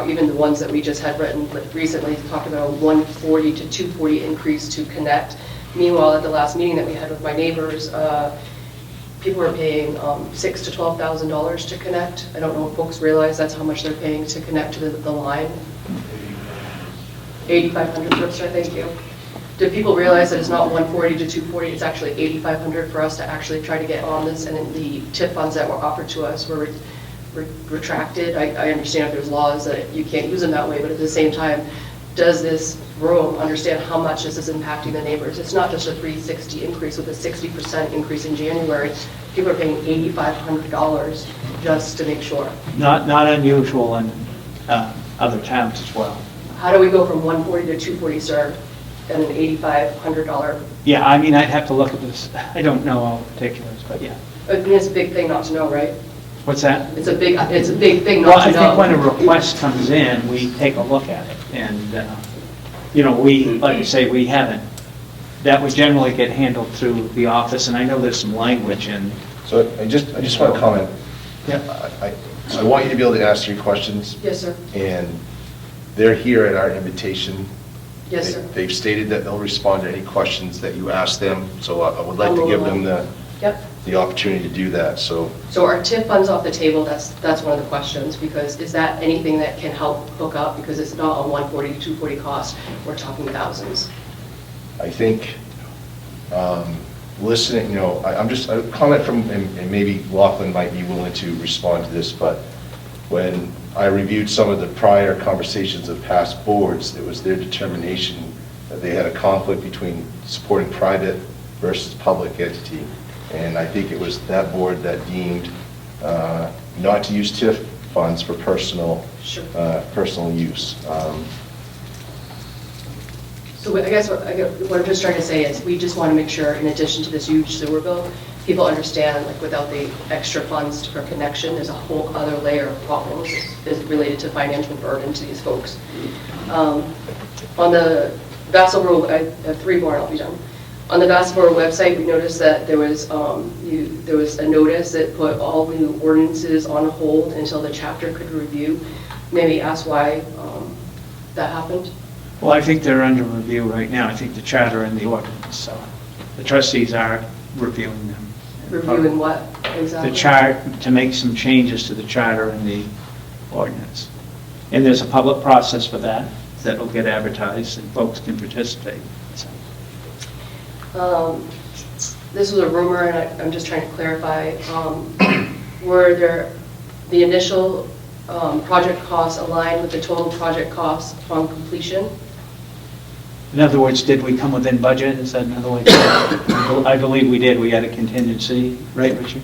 even the ones that we just had written recently, talked about a 140 to 240 increase to connect. Meanwhile, at the last meeting that we had with my neighbors, people were paying $6,000 to $12,000 to connect. I don't know if folks realize that's how much they're paying to connect to the line. 8,500 for sir, thank you. Do people realize that it's not 140 to 240, it's actually 8,500 for us to actually try to get on this, and then the TIF funds that were offered to us were retracted. I understand if there's laws that you can't use them that way, but at the same time, does this room understand how much this is impacting the neighbors? It's not just a 360 increase with a 60% increase in January. People are paying $8,500 just to make sure. Not unusual in other towns as well. How do we go from 140 to 240, sir, and an $8,500? Yeah, I mean, I'd have to look at this. I don't know all the particulars, but yeah. I mean, it's a big thing not to know, right? What's that? It's a big thing Well, not I to think when know. a request comes in, we take a look at it, and, you know, like you say, we haven't. That would generally get handled through the office, and I know there's some language in. So I just want to comment. Yeah. I want you to be able to ask your questions, Yes, sir. and they're here at our invitation. Yes, sir. They've stated that they'll respond to any questions that you ask them, so I would like to give them Yep. the opportunity to do that, so. So are TIF funds off the table? That's one of the questions, because is that anything that can help hook up? Because it's not a 140 to 240 cost, we're talking thousands. I think, listening, you know, I'm just, a comment from, and maybe Lachlan might be willing to respond to this, but when I reviewed some of the prior conversations of past boards, it was their determination that they had a conflict between supporting private versus public entity. And I think it was that board that deemed not to use TIF funds for personal use. So I guess what I'm just trying to say is, we just want to make sure, in addition to this huge sewer bill, people understand, like, without the extra funds for connection, there's a whole other layer of problems that is related to financial burden to these folks. On the Vassalboro, I have 3 more and I'll be done. On the Vassalboro website, we noticed that there was a notice that put all new ordinances on hold until the chapter could review. Maybe ask why that happened. Well, I think they're under review right now. I think the charter and the ordinance, so the trustees are reviewing them. Reviewing what exactly? The chart, to make some changes to the charter and the ordinance. And there's a public process for that, that'll get advertised and folks can participate. So. This was a rumor, and I'm just trying to clarify. Were there the initial project costs aligned with the total project costs upon completion? In other words, did we come within budget? Is that another way? I believe we did. We had a contingency, right, Richard?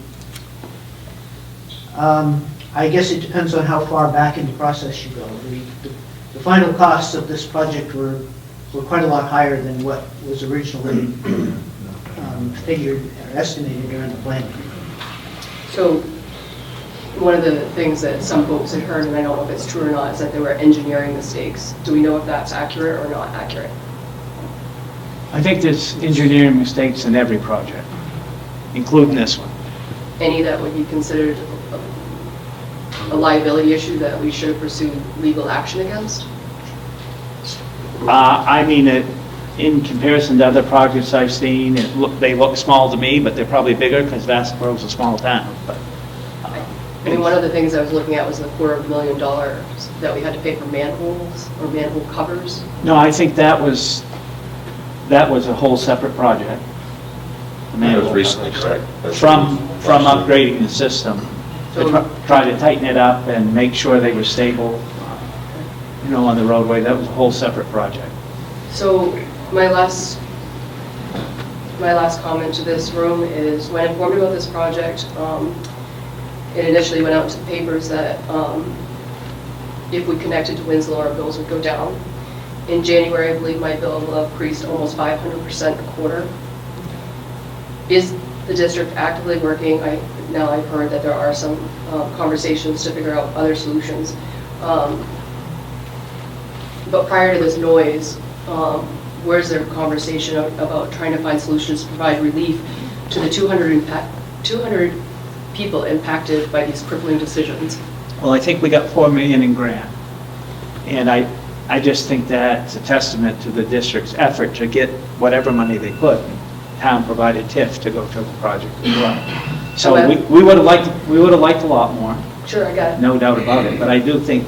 I guess it depends on how far back in the process you go. The final costs of this project were quite a lot higher than what was originally figured or estimated during the planning. So one of the things that some folks had heard, and I don't know if it's true or not, is that there were engineering mistakes. Do we know if that's accurate or not accurate? I think there's engineering mistakes in every project, including this one. Any that would be considered a liability issue that we should pursue legal action against? I mean, in comparison to other projects I've seen, they look small to me, but they're probably bigger because Vassalboro's a small town. But I mean, one of the things I was looking at was the $250,000 that we had to pay for manholes or manhole covers. no, I think that was a whole separate project. That was recently, correct? From upgrading the system. So- To try to tighten it up and make sure they were stable, on the roadway. That was a whole separate project. So my last comment to this room is, when informed about this project, it initially went out to the papers that if we connected to Winslow, our bills would go down. In January, I believe my bill will have increased almost 500% a quarter. Is the district actively working? Now I've heard that there are some conversations to figure out other solutions. But prior to this noise, where's their conversation about trying to find solutions to provide relief to the 200 people impacted by these crippling decisions? Well, I think we got $4 million in grant. And I just think that's a testament to the district's effort to get whatever money they could. Town provided TIF to go to the project as well. So we would have liked a lot more. Sure, I got it. No doubt about it. But I do think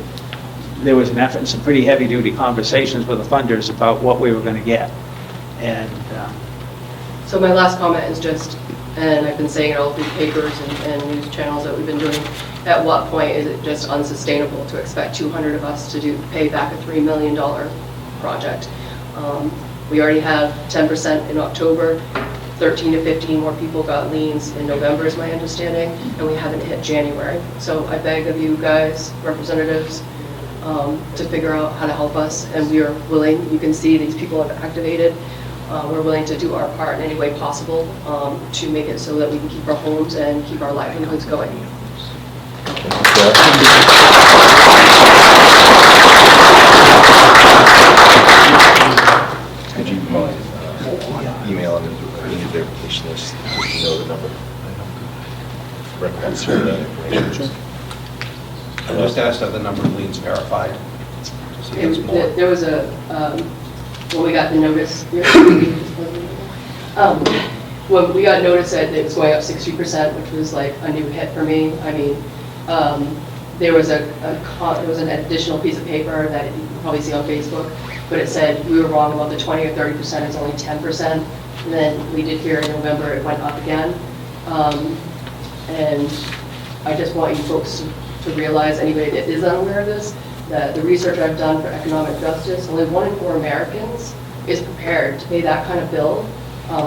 there was an effort and some pretty heavy-duty conversations with the funders about what we were going to get. And So my last comment is just, and I've been saying it all through papers and news channels that we've been doing, at what point is it just unsustainable to expect 200 of us to pay back a $3 million project? We already have 10% in October, 13 to 15 more people got liens in November is my understanding, and we haven't hit January. So I beg of you guys, representatives, to figure out how to help us, and we are willing. You can see these people have activated. We're willing to do our part in any way possible to make it so that we can keep our homes and keep our livelihoods going. Could you mind email them the verification list, just to know the number? Records for that information. I just asked are the number of liens verified. To see if it's more. There was when we got the notice, when we got notice that it was going up 60%, which was like a new hit for me. I mean, there was an additional piece of paper that you can probably see on Facebook, but it said we were wrong about the 20 or 30%, it's only 10%. And then we did hear in November it went up again. And I just want you folks to to realize, anybody that is unaware of this, that the research I've done for economic justice, only 1 in 4 Americans is prepared to pay that kind of bill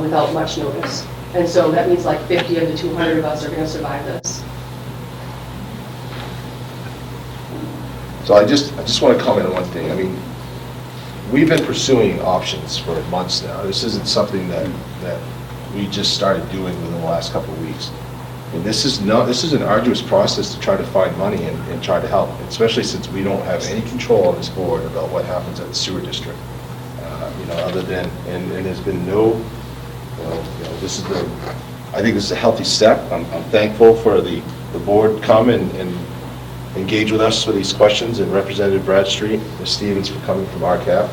without much notice. And so that means like 50 of the 200 of us are going to survive this. So I just want to comment on one thing. I mean, we've been pursuing options for months now. This isn't something that we just started doing within the last couple of weeks. And this is an arduous process to try to find money and try to help, especially since we don't have any control on this board about what happens at the sewer district. Other than, and there's been no, this is I think this is a healthy step. I'm thankful for the board come and engage with us with these questions, and Representative Bradstreet, Ms. Stevens for coming from RCAP.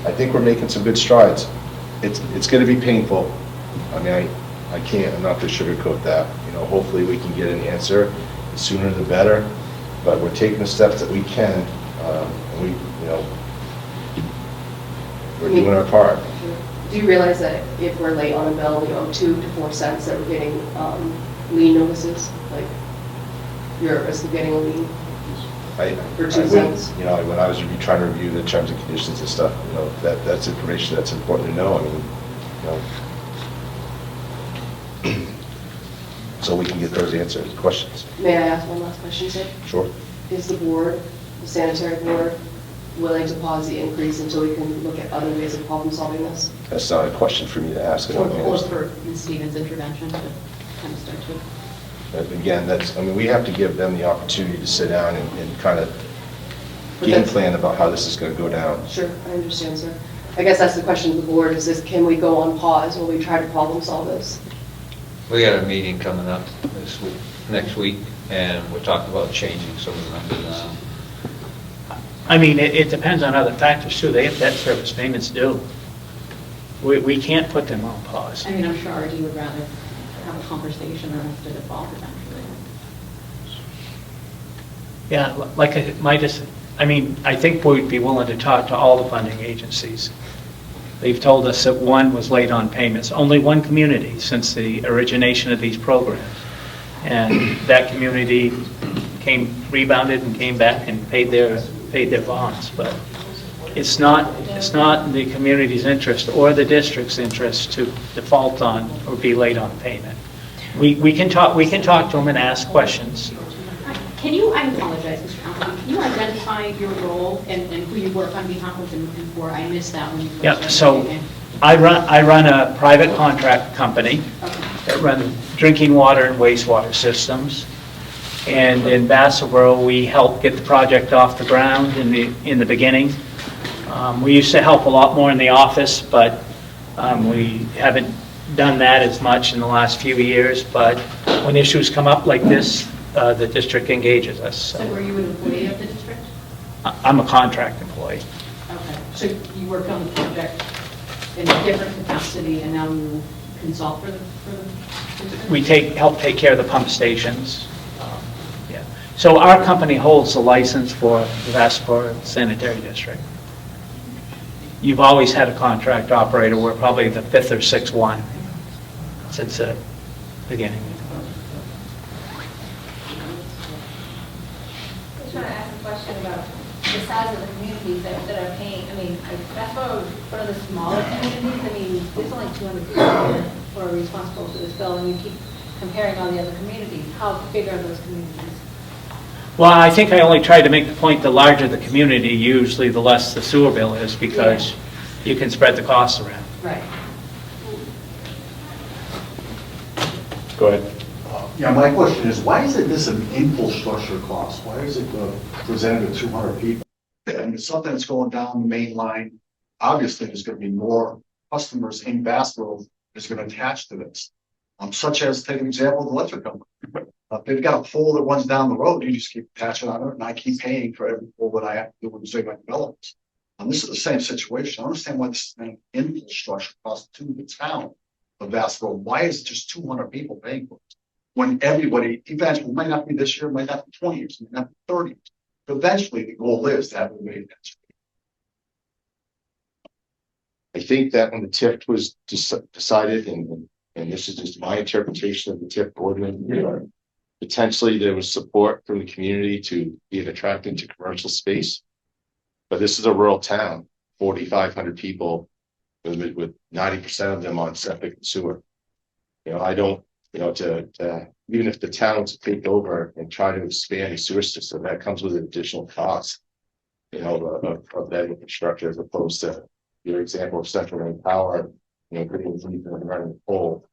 I think we're making some good strides. It's going to be painful. I mean, I'm not going to sugarcoat that. Hopefully we can get an answer. The sooner the better. But we're taking the steps that we can, and we're doing our part. Do you realize that if we're late on a bill, we owe 2 to 4 cents, that we're getting lien notices? Like, you're at risk of getting a lien for 2 cents? When I was trying to review the terms and conditions and stuff, that's information that's important to know. I mean, so we can get those answers, questions. May I ask one last question, sir? Sure. Is the board, the sanitary board, willing to pause the increase until we can look at other ways of problem solving this? That's not a question for me to ask. Or for Ms. Stevens' intervention to kind of start to. But again, we have to give them the opportunity to sit down and kind of game plan about how this is going to go down. Sure, I understand, sir. I guess that's the question of the board, is can we go on pause while we try to problem solve this? We got a meeting coming up next week, and we're talking about changing some of the numbers now. I mean, it depends on other factors too. They have debt service payments due. We can't put them on pause. I mean, I'm sure RD would rather have a conversation than have to default eventually. Yeah, I think we'd be willing to talk to all the funding agencies. They've told us that one was late on payments, only one community since the origination of these programs. And that community rebounded and came back and paid their bonds. But it's not in the community's interest or the district's interest to default on or be late on payment. We can talk to them and ask questions. I apologize, Mr. Councilman, can you identify your role and who you work on behalf of and for? I missed that when you first Yep, so I run a private contract company that runs drinking water and wastewater systems. And in Vassalboro, we helped get the project off the ground in the beginning. We used to help a lot more in the office, but we haven't done that as much in the last few years. But when issues come up like this, the district engages us. So were you an employee of the district? I'm a contract employee. Okay, so you worked on the project in a different capacity and now you consult for the district? We help take care of the pump stations. Yeah. So our company holds the license for the Vassalboro Sanitary District. You've always had a contract operator. We're probably the 5th or 6th one since the beginning. I was trying to ask a question about the size of the communities that are paying. I mean, that's one of the smaller communities. I mean, there's only 200 people here who are responsible for this bill, and you keep comparing all the other communities. How big are those communities? Well, I think I only tried to make the point the larger the community, usually the less the sewer bill is, because you can spread the costs around. Right. Go ahead. Yeah, my question is, why isn't this an infrastructure cost? Why is it presented to 200 people? And it's something that's going down the main line. Obviously, there's going to be more customers in Vassalboro that's going to attach to this. Such as, take an example of the electric company. If they've got a pole that runs down the road, you just keep attaching on it, and I keep paying for every pole that I have to do when say my developments. This is the same situation. I understand why this is an infrastructure cost to the town of Vassalboro. Why is it just 200 people paying for it? When everybody, eventually, might not be this year, might not be 20 years, might not be 30 years. But eventually, the goal is to have everybody attach. I think that when the TIF was decided, and this is just my interpretation of the TIF board meeting, Potentially, there was support from the community to be an attractant to commercial space. But this is a rural town, 4,500 people, with 90% of them on septic and sewer. I don't, even if the town was to take over and try to expand the sewer system, that comes with an additional cost, of that infrastructure, as opposed to your example of central main power, putting and running the pole.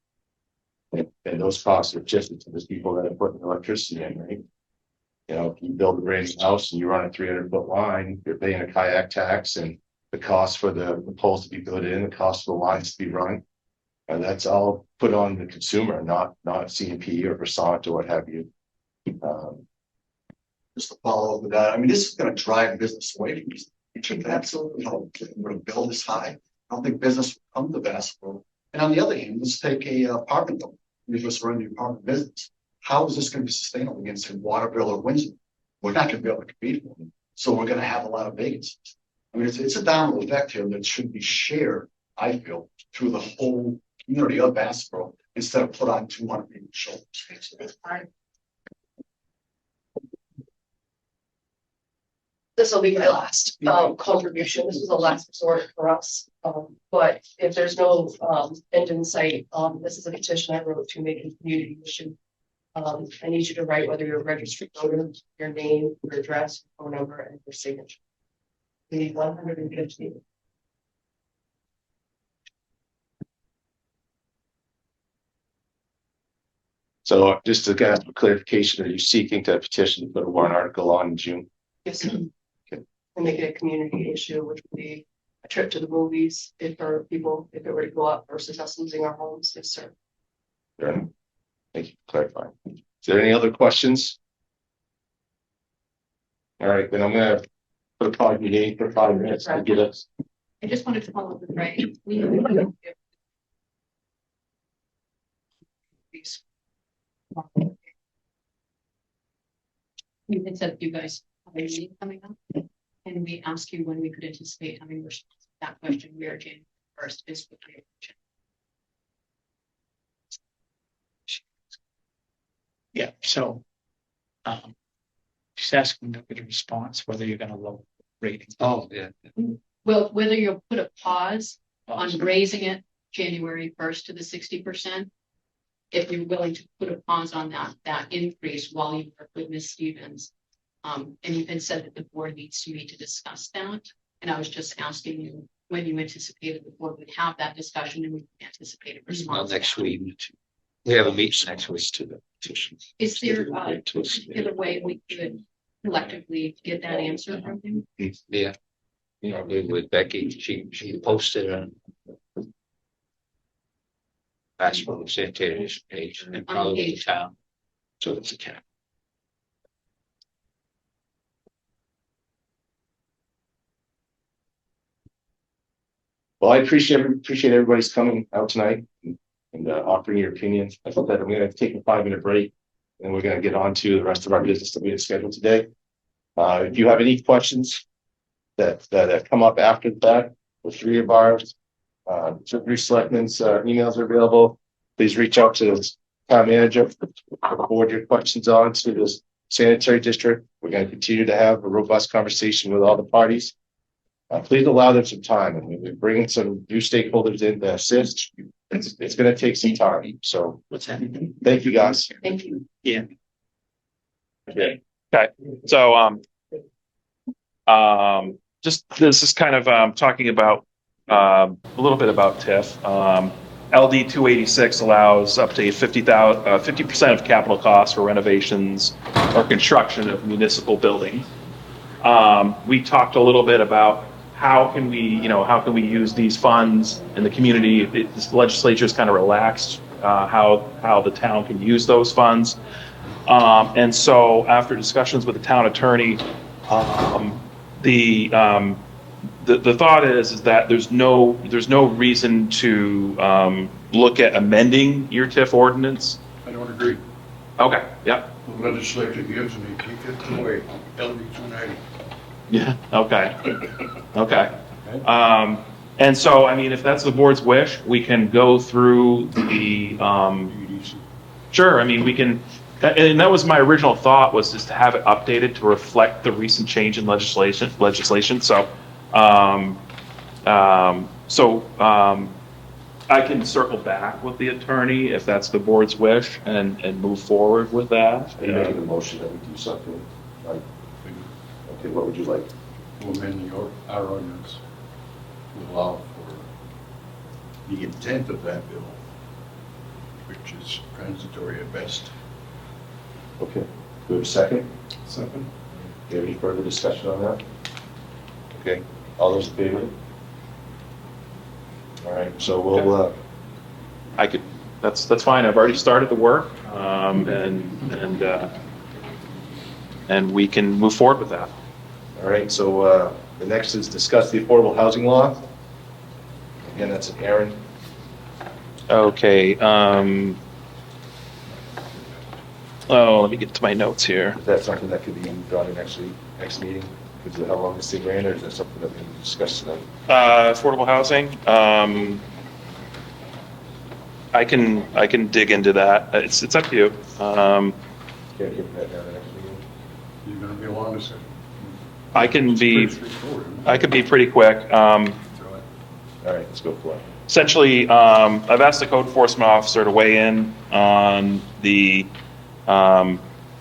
And those costs are shifted to the people that are putting electricity in, right? If you build a brand new house and you run a 300-foot line, you're paying a kayak tax, and the cost for the poles to be put in, the cost for the lines to be run. And that's all put on the consumer, not CMP or Versant or what have you. Just to follow up with that, I mean, this is gonna drive business away from these. You should absolutely hope that we're gonna build this high. I don't think business will come to Vassalboro. And on the other hand, let's take a apartment building. We just run the apartment business. How is this gonna be sustainable against a Waterville or Windsor? We're not gonna be able to compete with them. So we're gonna have a lot of vacancies. I mean, it's a domino effect here that should be shared, I feel, through the whole community of Vassalboro instead of put on 200 people's shoulders. This will be my last contribution. This was the last resort for us. But if there's no end in sight, this is a petition I wrote to make a community issue. I need you to write whether you're a registered voter, your name, your address, phone number, and your signature. We need 150. So just to get for clarification, are you seeking to petition to put a warrant article on in June? Yes, sir. And make it a community issue, which would be a trip to the movies if it were to go up versus us losing our homes. Yes, sir. Fair enough. Thank you for clarifying. Is there any other questions? All right, then I'm gonna put a pod meeting for 5 minutes to get us. I just wanted to follow up with Ray. You had said you guys have a meeting coming up, and we asked you when we could anticipate having response to that question. We are January 1st is what we mentioned. Yeah, so, just asking to get a response, whether you're gonna lower rating. Oh, yeah. Well, whether you'll put a pause on raising it January 1st to the 60%, if you're willing to put a pause on that increase while you work with Ms. Stevens. And you had said that the board needs to meet to discuss that. And I was just asking you when you anticipated the board would have that discussion and we anticipate a response. Well, next week. We have a meeting next week to the petition. Is there a particular way we could collectively get that answer from him? Yeah. Probably with Becky, she posted on Vassalboro Sanitary page and probably the town. So it's a cap. Well, I appreciate everybody's coming out tonight and offering your opinions. I thought that I'm going to take a 5-minute break and we're going to get on to the rest of our business that we had scheduled today. If you have any questions that come up after that, the 3 of ours, 3 selectmen's emails are available. Please reach out to the town manager, forward your questions on to the sanitary district. We're going to continue to have a robust conversation with all the parties. Please allow them some time. I mean, we're bringing some new stakeholders in to assist. It's going to take some time. So What's happening? thank you, guys. Thank you. Yeah. Okay. So, just this is kind of talking about a little bit about TIF. LD 286 allows up to 50% of capital costs for renovations or construction of municipal buildings. We talked a little bit about how can we use these funds in the community. This legislature is kind of relaxed how the town can use those funds. And so after discussions with the town attorney, the thought is that there's no reason to look at amending your TIF ordinance. I don't agree. Okay. Yep. The legislature gives me, keep it away, LD 290. Yeah. Okay. Okay. And so, I mean, if that's the board's wish, we can go through the, sure. I mean, we can And that was my original thought, was just to have it updated to reflect the recent change in legislation. So, I can circle back with the attorney if that's the board's wish and move forward with that. Are you making a motion that we do something? Like, okay, what would you like? To amend our ordinance to allow for the intent of that bill, which is transitory at best. Okay, do we have a second? Second. Do you have any further discussion on that? Okay, all those in favor? All right, so we'll, I could, that's fine. I've already started the work, and we can move forward with that. all right, so the next is discuss the affordable housing law. Again, that's an Aaron. Okay, let me get to my notes here. Is that something that could be done in next meeting? Because of how long this thing ran, or is that something that we can discuss tonight? Affordable housing, I can dig into that. It's up to you. Can't get that down the next meeting? You're gonna be along with it. I can be pretty quick. All right, let's go for it. Essentially, I've asked the code enforcement officer to weigh in on the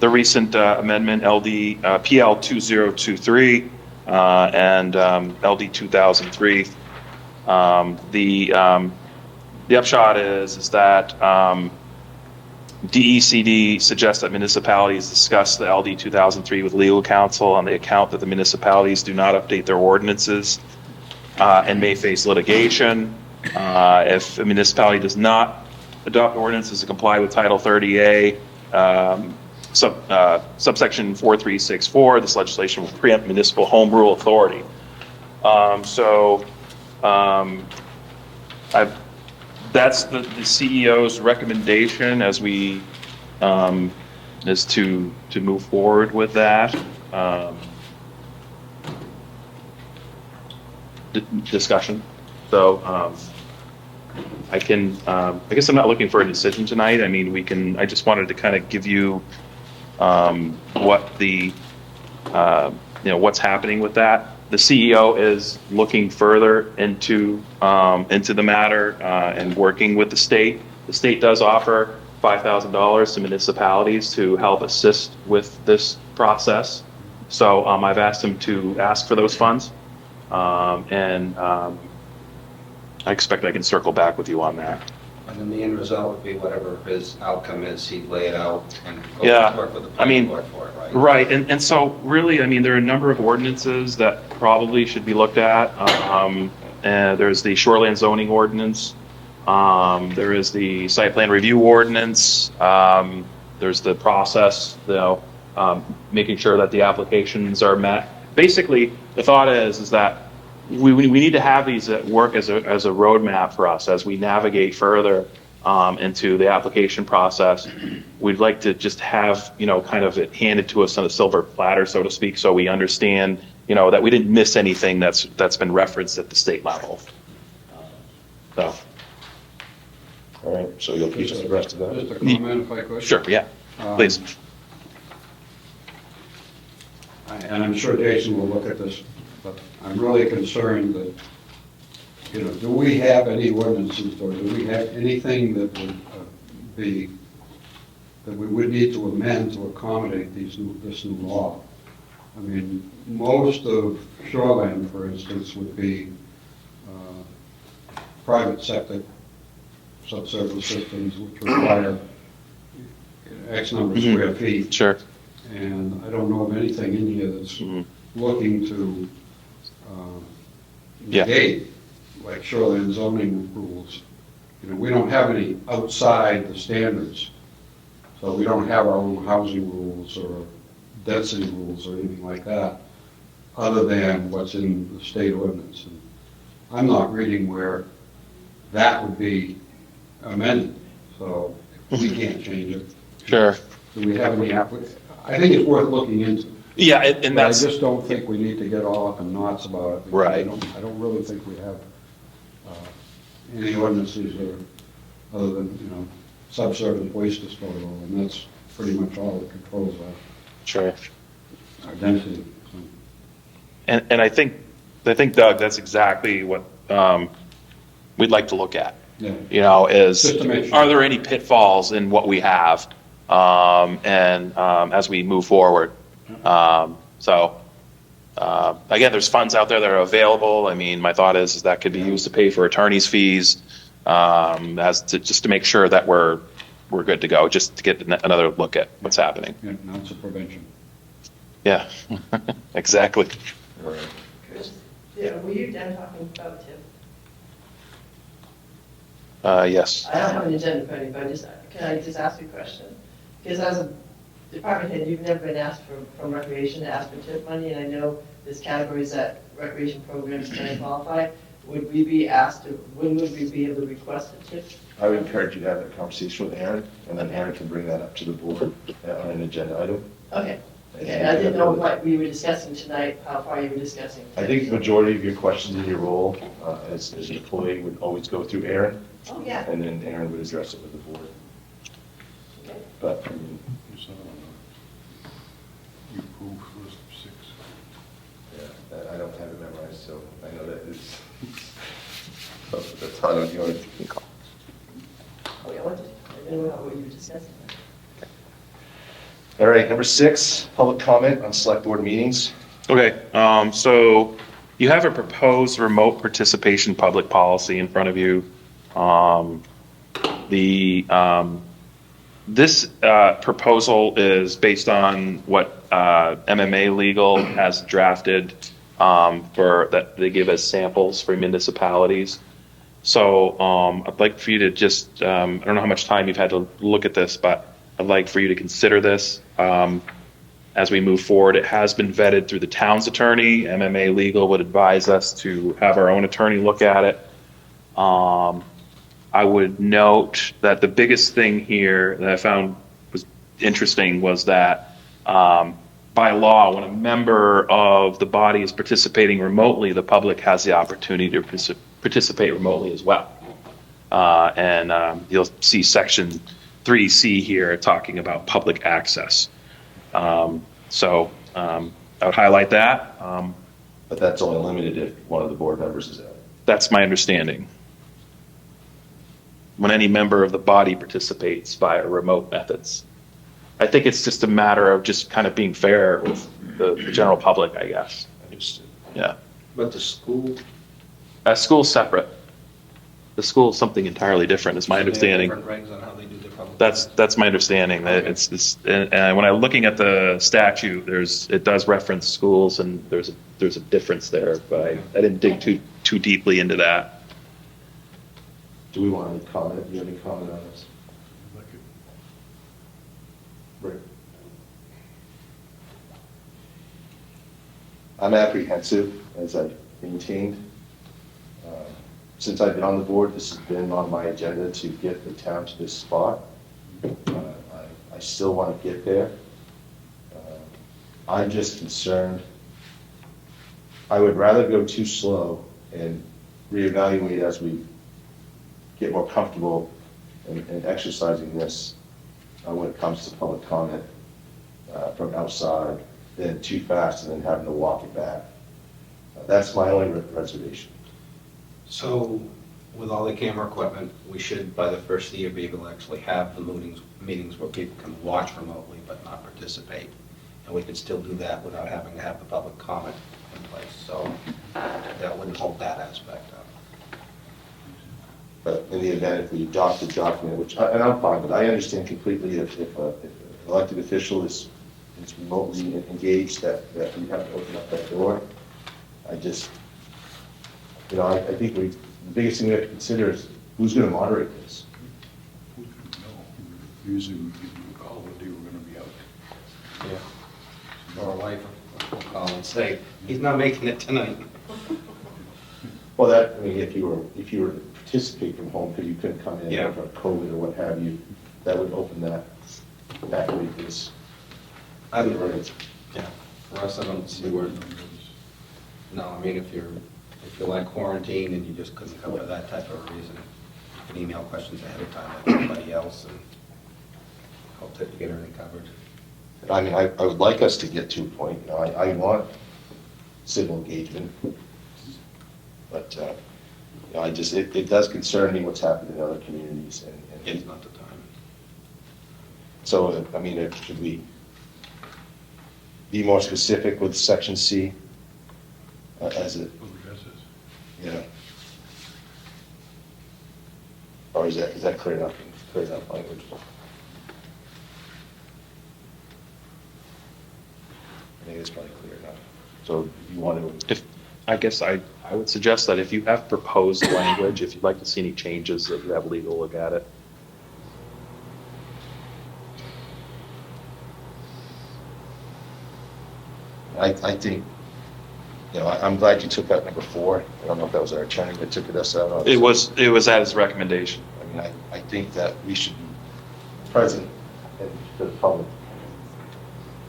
recent amendment, PL 2023 and LD 2003. The upshot is that DECD suggests that municipalities discuss the LD 2003 with legal counsel on the account that the municipalities do not update their ordinances and may face litigation. If a municipality does not adopt ordinances to comply with Title 30A, subsection 4364, this legislation will preempt municipal home rule authority. That's the CEO's recommendation as we is to move forward with that. Discussion. So I guess I'm not looking for a decision tonight. I mean, I just wanted to kind of give you what what's happening with that. The CEO is looking further into the matter and working with the state. The state does offer $5,000 to municipalities to help assist with this process. So I've asked him to ask for those funds, and I expect I can circle back with you on that. And then the end result would be whatever his outcome is, he'd lay it out and work with the I mean, planning board for it, right? right, and so really, I mean, there are a number of ordinances that probably should be looked at. And there's the shoreline zoning ordinance. There is the site plan review ordinance. There's the process, making sure that the applications are met. Basically, the thought is that we need to have these at work as a roadmap for us as we navigate further into the application process. We'd like to just have, kind of it handed to us on a silver platter, so to speak, so we understand, that we didn't miss anything that's been referenced at the state level. So. All right, so you'll teach us the rest of that? Just a comment if I could. Sure, yeah, please. And I'm sure Jason will look at this, but I'm really concerned that, do we have any ordinances or do we have anything that would that we would need to amend to accommodate this new law? I mean, most of shoreline, for instance, would be private septic subsurface systems which require X number of square feet. Sure. And I don't know of anything in here that's looking to negate, like shoreline zoning rules. We don't have any outside the standards. So we don't have our own housing rules or density rules or anything like that, other than what's in the state ordinance. And I'm not reading where that would be amended, so we can't change it. Sure. Do we have any I think it's worth looking into. Yeah, and But I that's just don't think we need to get all up in knots about it. Because Right. I don't really think we have any ordinances other than, subsurface waste disposal, and pretty much all the controls Sure. are density. And I think Doug, that's exactly what we'd like to look at. Yeah. You know, is Just to make sure. are there any pitfalls in what we have, and as we move forward. Again, there's funds out there that are available. I mean, my thought is that could be used to pay for attorney's fees, just to make sure that we're good to go, just to get another look at what's happening. Yeah, now it's a prevention. Yeah, exactly. Yeah, were you done talking about TIP? Yes. I don't have an agenda for anybody, can I just ask you a question? Because as a department head, you've never been asked from recreation to ask for TIP money, and I know there's categories that recreation programs can qualify. Would we be asked to, when would we be able to request a TIP? I would encourage you to have that conversation with Aaron, and then Aaron can bring that up to the board on an agenda item. Okay, okay, I didn't know what we were discussing tonight, how far you were discussing. I think the majority of your questions in your role as an employee would always go through Aaron, Oh, yeah. and then Aaron would address it with the board. Okay. But, I mean, You approve first of 6. yeah, I don't have it memorized, so I know that is, that's not on your call. Oh, yeah, what, I didn't know what you were discussing. All right, number 6, public comment on select board meetings. Okay, so you have a proposed remote participation public policy in front of you. This proposal is based on what MMA Legal has drafted for that they give as samples for municipalities. So I'd like for you to just, I don't know how much time you've had to look at this, but I'd like for you to consider this as we move forward. It has been vetted through the town's attorney. MMA Legal would advise us to have our own attorney look at it. I would note that the biggest thing here that I found was interesting was that by law, when a member of the body is participating remotely, the public has the opportunity to participate remotely as well. And you'll see section 3C here talking about public access. So I would highlight that. But that's only limited if one of the board members is out. That's my understanding. When any member of the body participates via remote methods. I think it's just a matter of just kind of being fair with the general public, I guess. Yeah. But the school. School's separate. The school is something entirely different, is my understanding. Different regs on how they do their public. That's my understanding. That it's this, and when I'm looking at the statute, it does reference schools, and there's a difference there, but I didn't dig too deeply into that. Do we want to comment? Do you have any comment on this? Right. I'm apprehensive, as I've maintained. Since I've been on the board, this has been on my agenda to get the town to this spot. I still want to get there. I'm just concerned. I would rather go too slow and reevaluate as we get more comfortable in exercising this when it comes to public comment from outside than too fast and then having to walk it back. That's my only reservation. So with all the camera equipment, we should, by the first year, be able to actually have the meetings where people can watch remotely but not participate. And we could still do that without having to have the public comment in place. So that wouldn't hold that aspect up. But in the event, if we adopt the document, which, and I'm fine, but I understand completely if an elected official is remotely engaged, that we have to open up that door. I just, I think the biggest thing we have to consider is who's going to moderate this. Usually we give you a call when they were going to be out. Yeah. Or a wife will call and say, he's not making it tonight. Well, if you were to participate from home because you couldn't come in for COVID or what have you, that would open that way for this. Yeah. For us, I don't see where. No, I mean, if you're like quarantined and you just couldn't come for that type of reason, you can email questions ahead of time like everybody else. And difficult to get everything covered. I mean, I would like us to get to a point, you know, I want civil engagement. But, you know, it does concern me what's happened in other communities and It's not the time. so, I mean, should we be more specific with section C? As it, yeah. Or is that clear enough language? I think it's probably clear enough. So you want to, I guess I would suggest that if you have proposed language, if you'd like to see any changes, that you have legal look at it. I think, you know, I'm glad you took out number 4. I don't know if that was our attorney that took us out on. It was at his recommendation. I mean, I think that we should be present in the public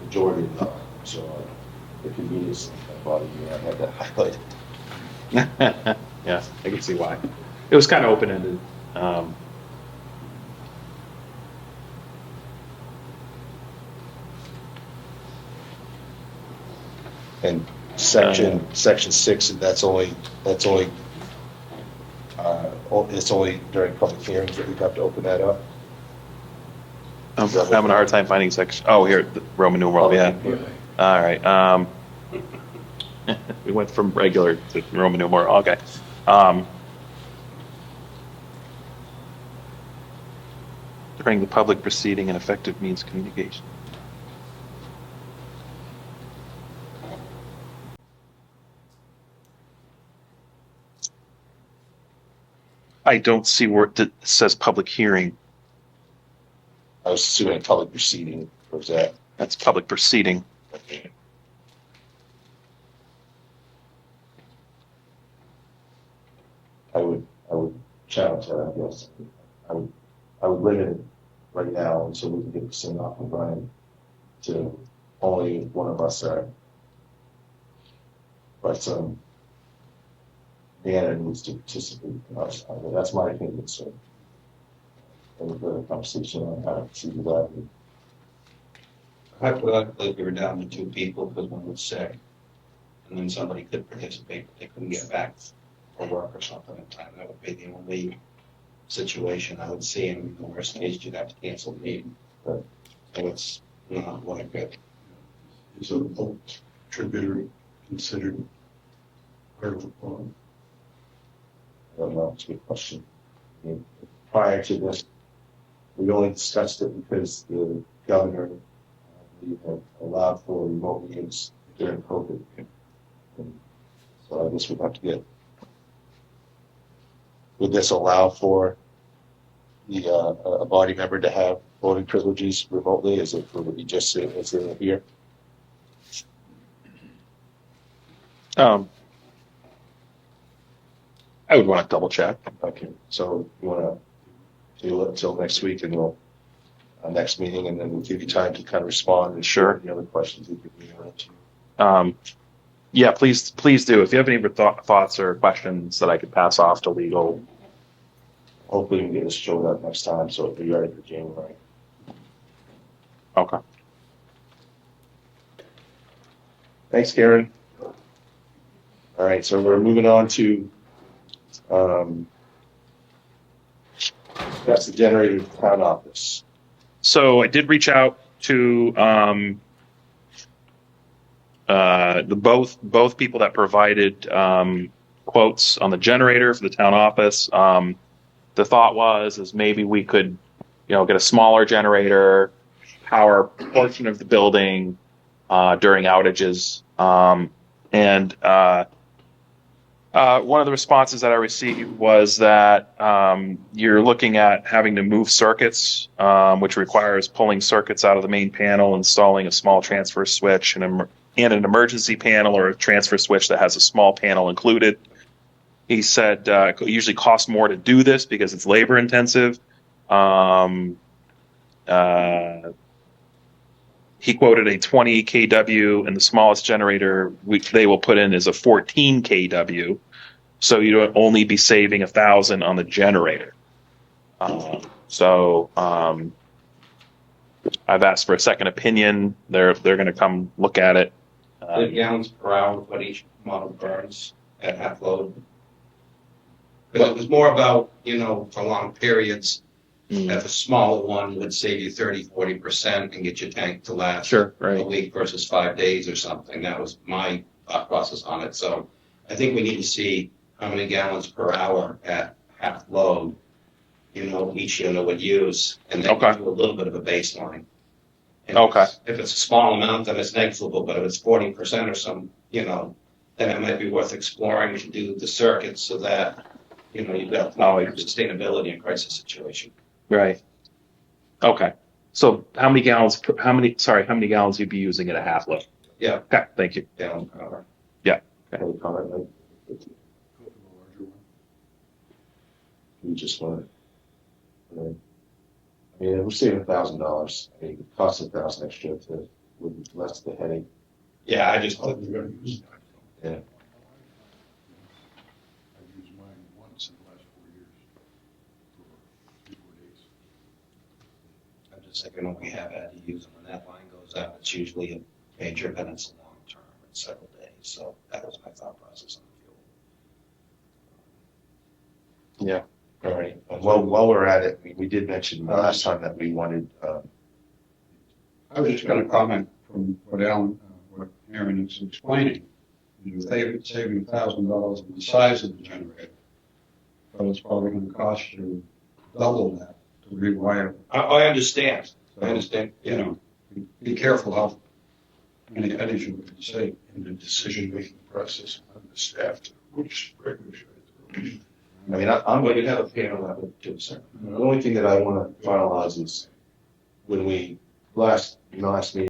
majority of the time. So the convenience body, I had that highlighted. Yeah, I can see why. It was kind of open-ended. And section 6, and it's only during public hearings that we have to open that up. I'm having a hard time finding section. Oh, here, the Roman numeral, yeah. All right. We went from regular to Roman numeral. Okay. During the public proceeding, an effective means of communication. I don't see where it says public hearing. I was assuming public proceeding. Where's that? That's public proceeding. Okay. I would challenge that, I guess. I would limit it right now until we can get this thing off and running to only one of us are. But Deanna needs to participate in our side. That's my opinion, so. And we've got a conversation on how to do that. I thought that we were down to 2 people because one was sick. And then somebody could participate, but they couldn't get back for work or something in time. That would be the only situation I would see. In the worst case, you'd have to cancel the meeting. But it's not like it. Is a vote contributor considered part of the problem? I don't know, it's a good question. I mean, prior to this, we only discussed it because the governor had allowed for remote meetings during COVID. And so I guess we'd have to get, would this allow for the a body member to have voting privileges remotely? Is it, or would he just say as they're here? I would want to double check. Okay, so you want to do it until next week and we'll, next meeting, and then we'll give you time to kind of respond and Sure. any other questions we could be able to. Yeah, please do. If you have any thoughts or questions that I could pass off to legal. Hopefully we can get this showed up next time, so it'll be ready for January. Okay. Thanks, Karen. All right, so we're moving on to, that's the generator at the town office. So I did reach out to the both people that provided quotes on the generator for the town office. The thought was maybe we could, get a smaller generator, power a portion of the building during outages. One of the responses that I received was that you're looking at having to move circuits, which requires pulling circuits out of the main panel, installing a small transfer switch and an emergency panel or a transfer switch that has a small panel included. He said it usually costs more to do this because it's labor intensive. He quoted a 20 kW, and the smallest generator they will put in is a 14 kW. So you'd only be saving $1,000 on the generator. I've asked for a second opinion. They're going to come look at it. 5 gallons per hour, what each model burns at half load. But it was more about, for long periods, if a smaller one would save you 30-40% and get your tank to last Sure, right. a week versus 5 days or something. That was my thought process on it. So I think we need to see how many gallons per hour at half load, each unit would use, and then Okay. do a little bit of a baseline. And Okay. If it's a small amount, then it's negligible, but if it's 40% or some, then it might be worth exploring to do the circuit so that, you've got sustainability in crisis situation. Right. Okay. So how many gallons you'd be using at a half load? Yeah. Okay, thank you. Gallon per hour. Yeah. Any comment, Mike? You just want it. I mean, we're saving $1,000. I mean, it costs $1,000 extra with less the headache. Yeah, I just, Oh, we're gonna use that. Yeah. I've used mine once in the last 4 years. For 3-4 days. I'm just thinking when we have had to use them, when that line goes out, it's usually a major event, it's a long term, it's several days. So that was my thought process on the fuel. Yeah. All right. Well, while we're at it, we did mention last time that we wanted, I was just going to comment from what Aaron is explaining. Saving $1,000 on the size of the generator, but it's probably going to cost you double that to rewire. I understand. I understand. Be careful how many pennies you can save in the decision-making process of the staff. Which I mean, I'm Well, going you have a panel that would do, sir. the only thing that I want to finalize is when we last meeting,